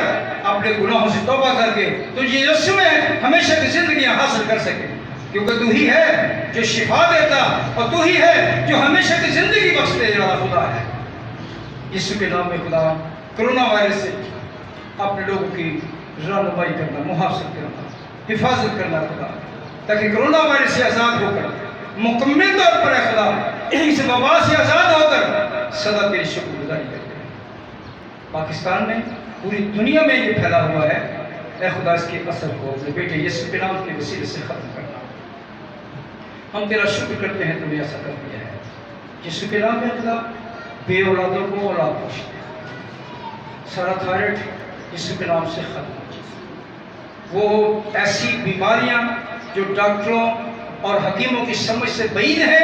Speaker 4: अपने गुनाहों से तौबा करके तुझे यीशु में हमेशा की जिंदगियां हासिल कर सके, क्योंकि तू ही है जो शिफा देता और तू ही है जो हमेशा की जिंदगी बख्शने वाला खुदा है। यीशु के नाम में खुदा कोरोना वायरस से अपने लोगों की रहनुमाई करना, मुहाफिजत करना, हिफाजत करना खुदा, ताकि कोरोना वायरस से आज़ाद होकर मुकम्मल तौर पर है खुदा इस वबा से आज़ाद होकर सदा तेरी शुक्रगुजारी करते हैं। पाकिस्तान में, पूरी दुनिया में ये फैला हुआ है, ऐ खुदा इसके असर को अपने बेटे यीशु के नाम के वसीले से ख़त्म करना। हम तेरा शुक्र करते हैं, तुमने ऐसा कर दिया है। यीशु के नाम में खुदा बे औलादों को औलाद बख्श दे, सारा थायराइड यीशु के नाम से ख़त्म, वो ऐसी बीमारियां जो डॉक्टरों और हकीमों की समझ से बईद है,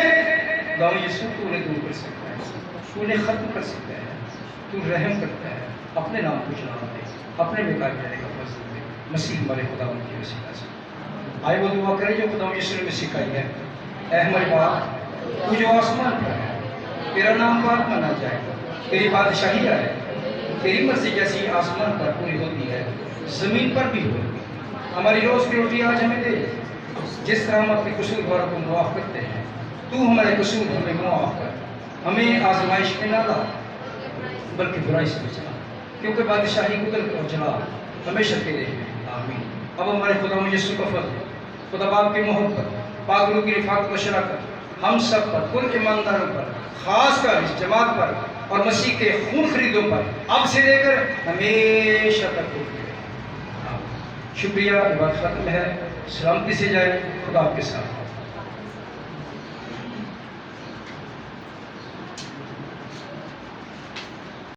Speaker 4: खुदा यीशु तू उन्हें दूर कर सकता है, तू उन्हें ख़त्म कर सकता है, तू रहम करता है। अपने नाम को चलाना दे, अपने बेकार करने का फजल दे, मसीह हमारे खुदा उनकी वसीला से। आए वो दुआ करें जो खुदा यीशु ने सिखाई है। ऐ हमारे बाप, तू जो आसमान पर है, तेरा नाम पाक माना जाए, तेरी बादशाही आए, तेरी मर्जी जैसी आसमान पर पूरी होती है ज़मीन पर भी हो। हमारी रोज़ की रोटी आज हमें दे, जिस तरह हम अपने कसूरवारों को मुआफ़ करते हैं, तू हमारे कसूर हमें मुआफ़ कर, हमें आजमाइश में ना ला बल्कि बुराई से बचा, क्योंकि बादशाही कुदरत और जलाल हमेशा तेरे हैं। आमीन। अब हमारे खुदा यीशु का फज़ल, खुदा बाप की मोहब्बत, पागलों की रिफ़ाक़त व शराकत हम सब पर, कुल ईमानदारों पर, ख़ासकर इस जमात पर और मसीह के खून खरीदों पर अब से लेकर हमेशा तक होती है। शुक्रिया, बात ख़त्म है। सलामती से जाए, खुदा आपके साथ।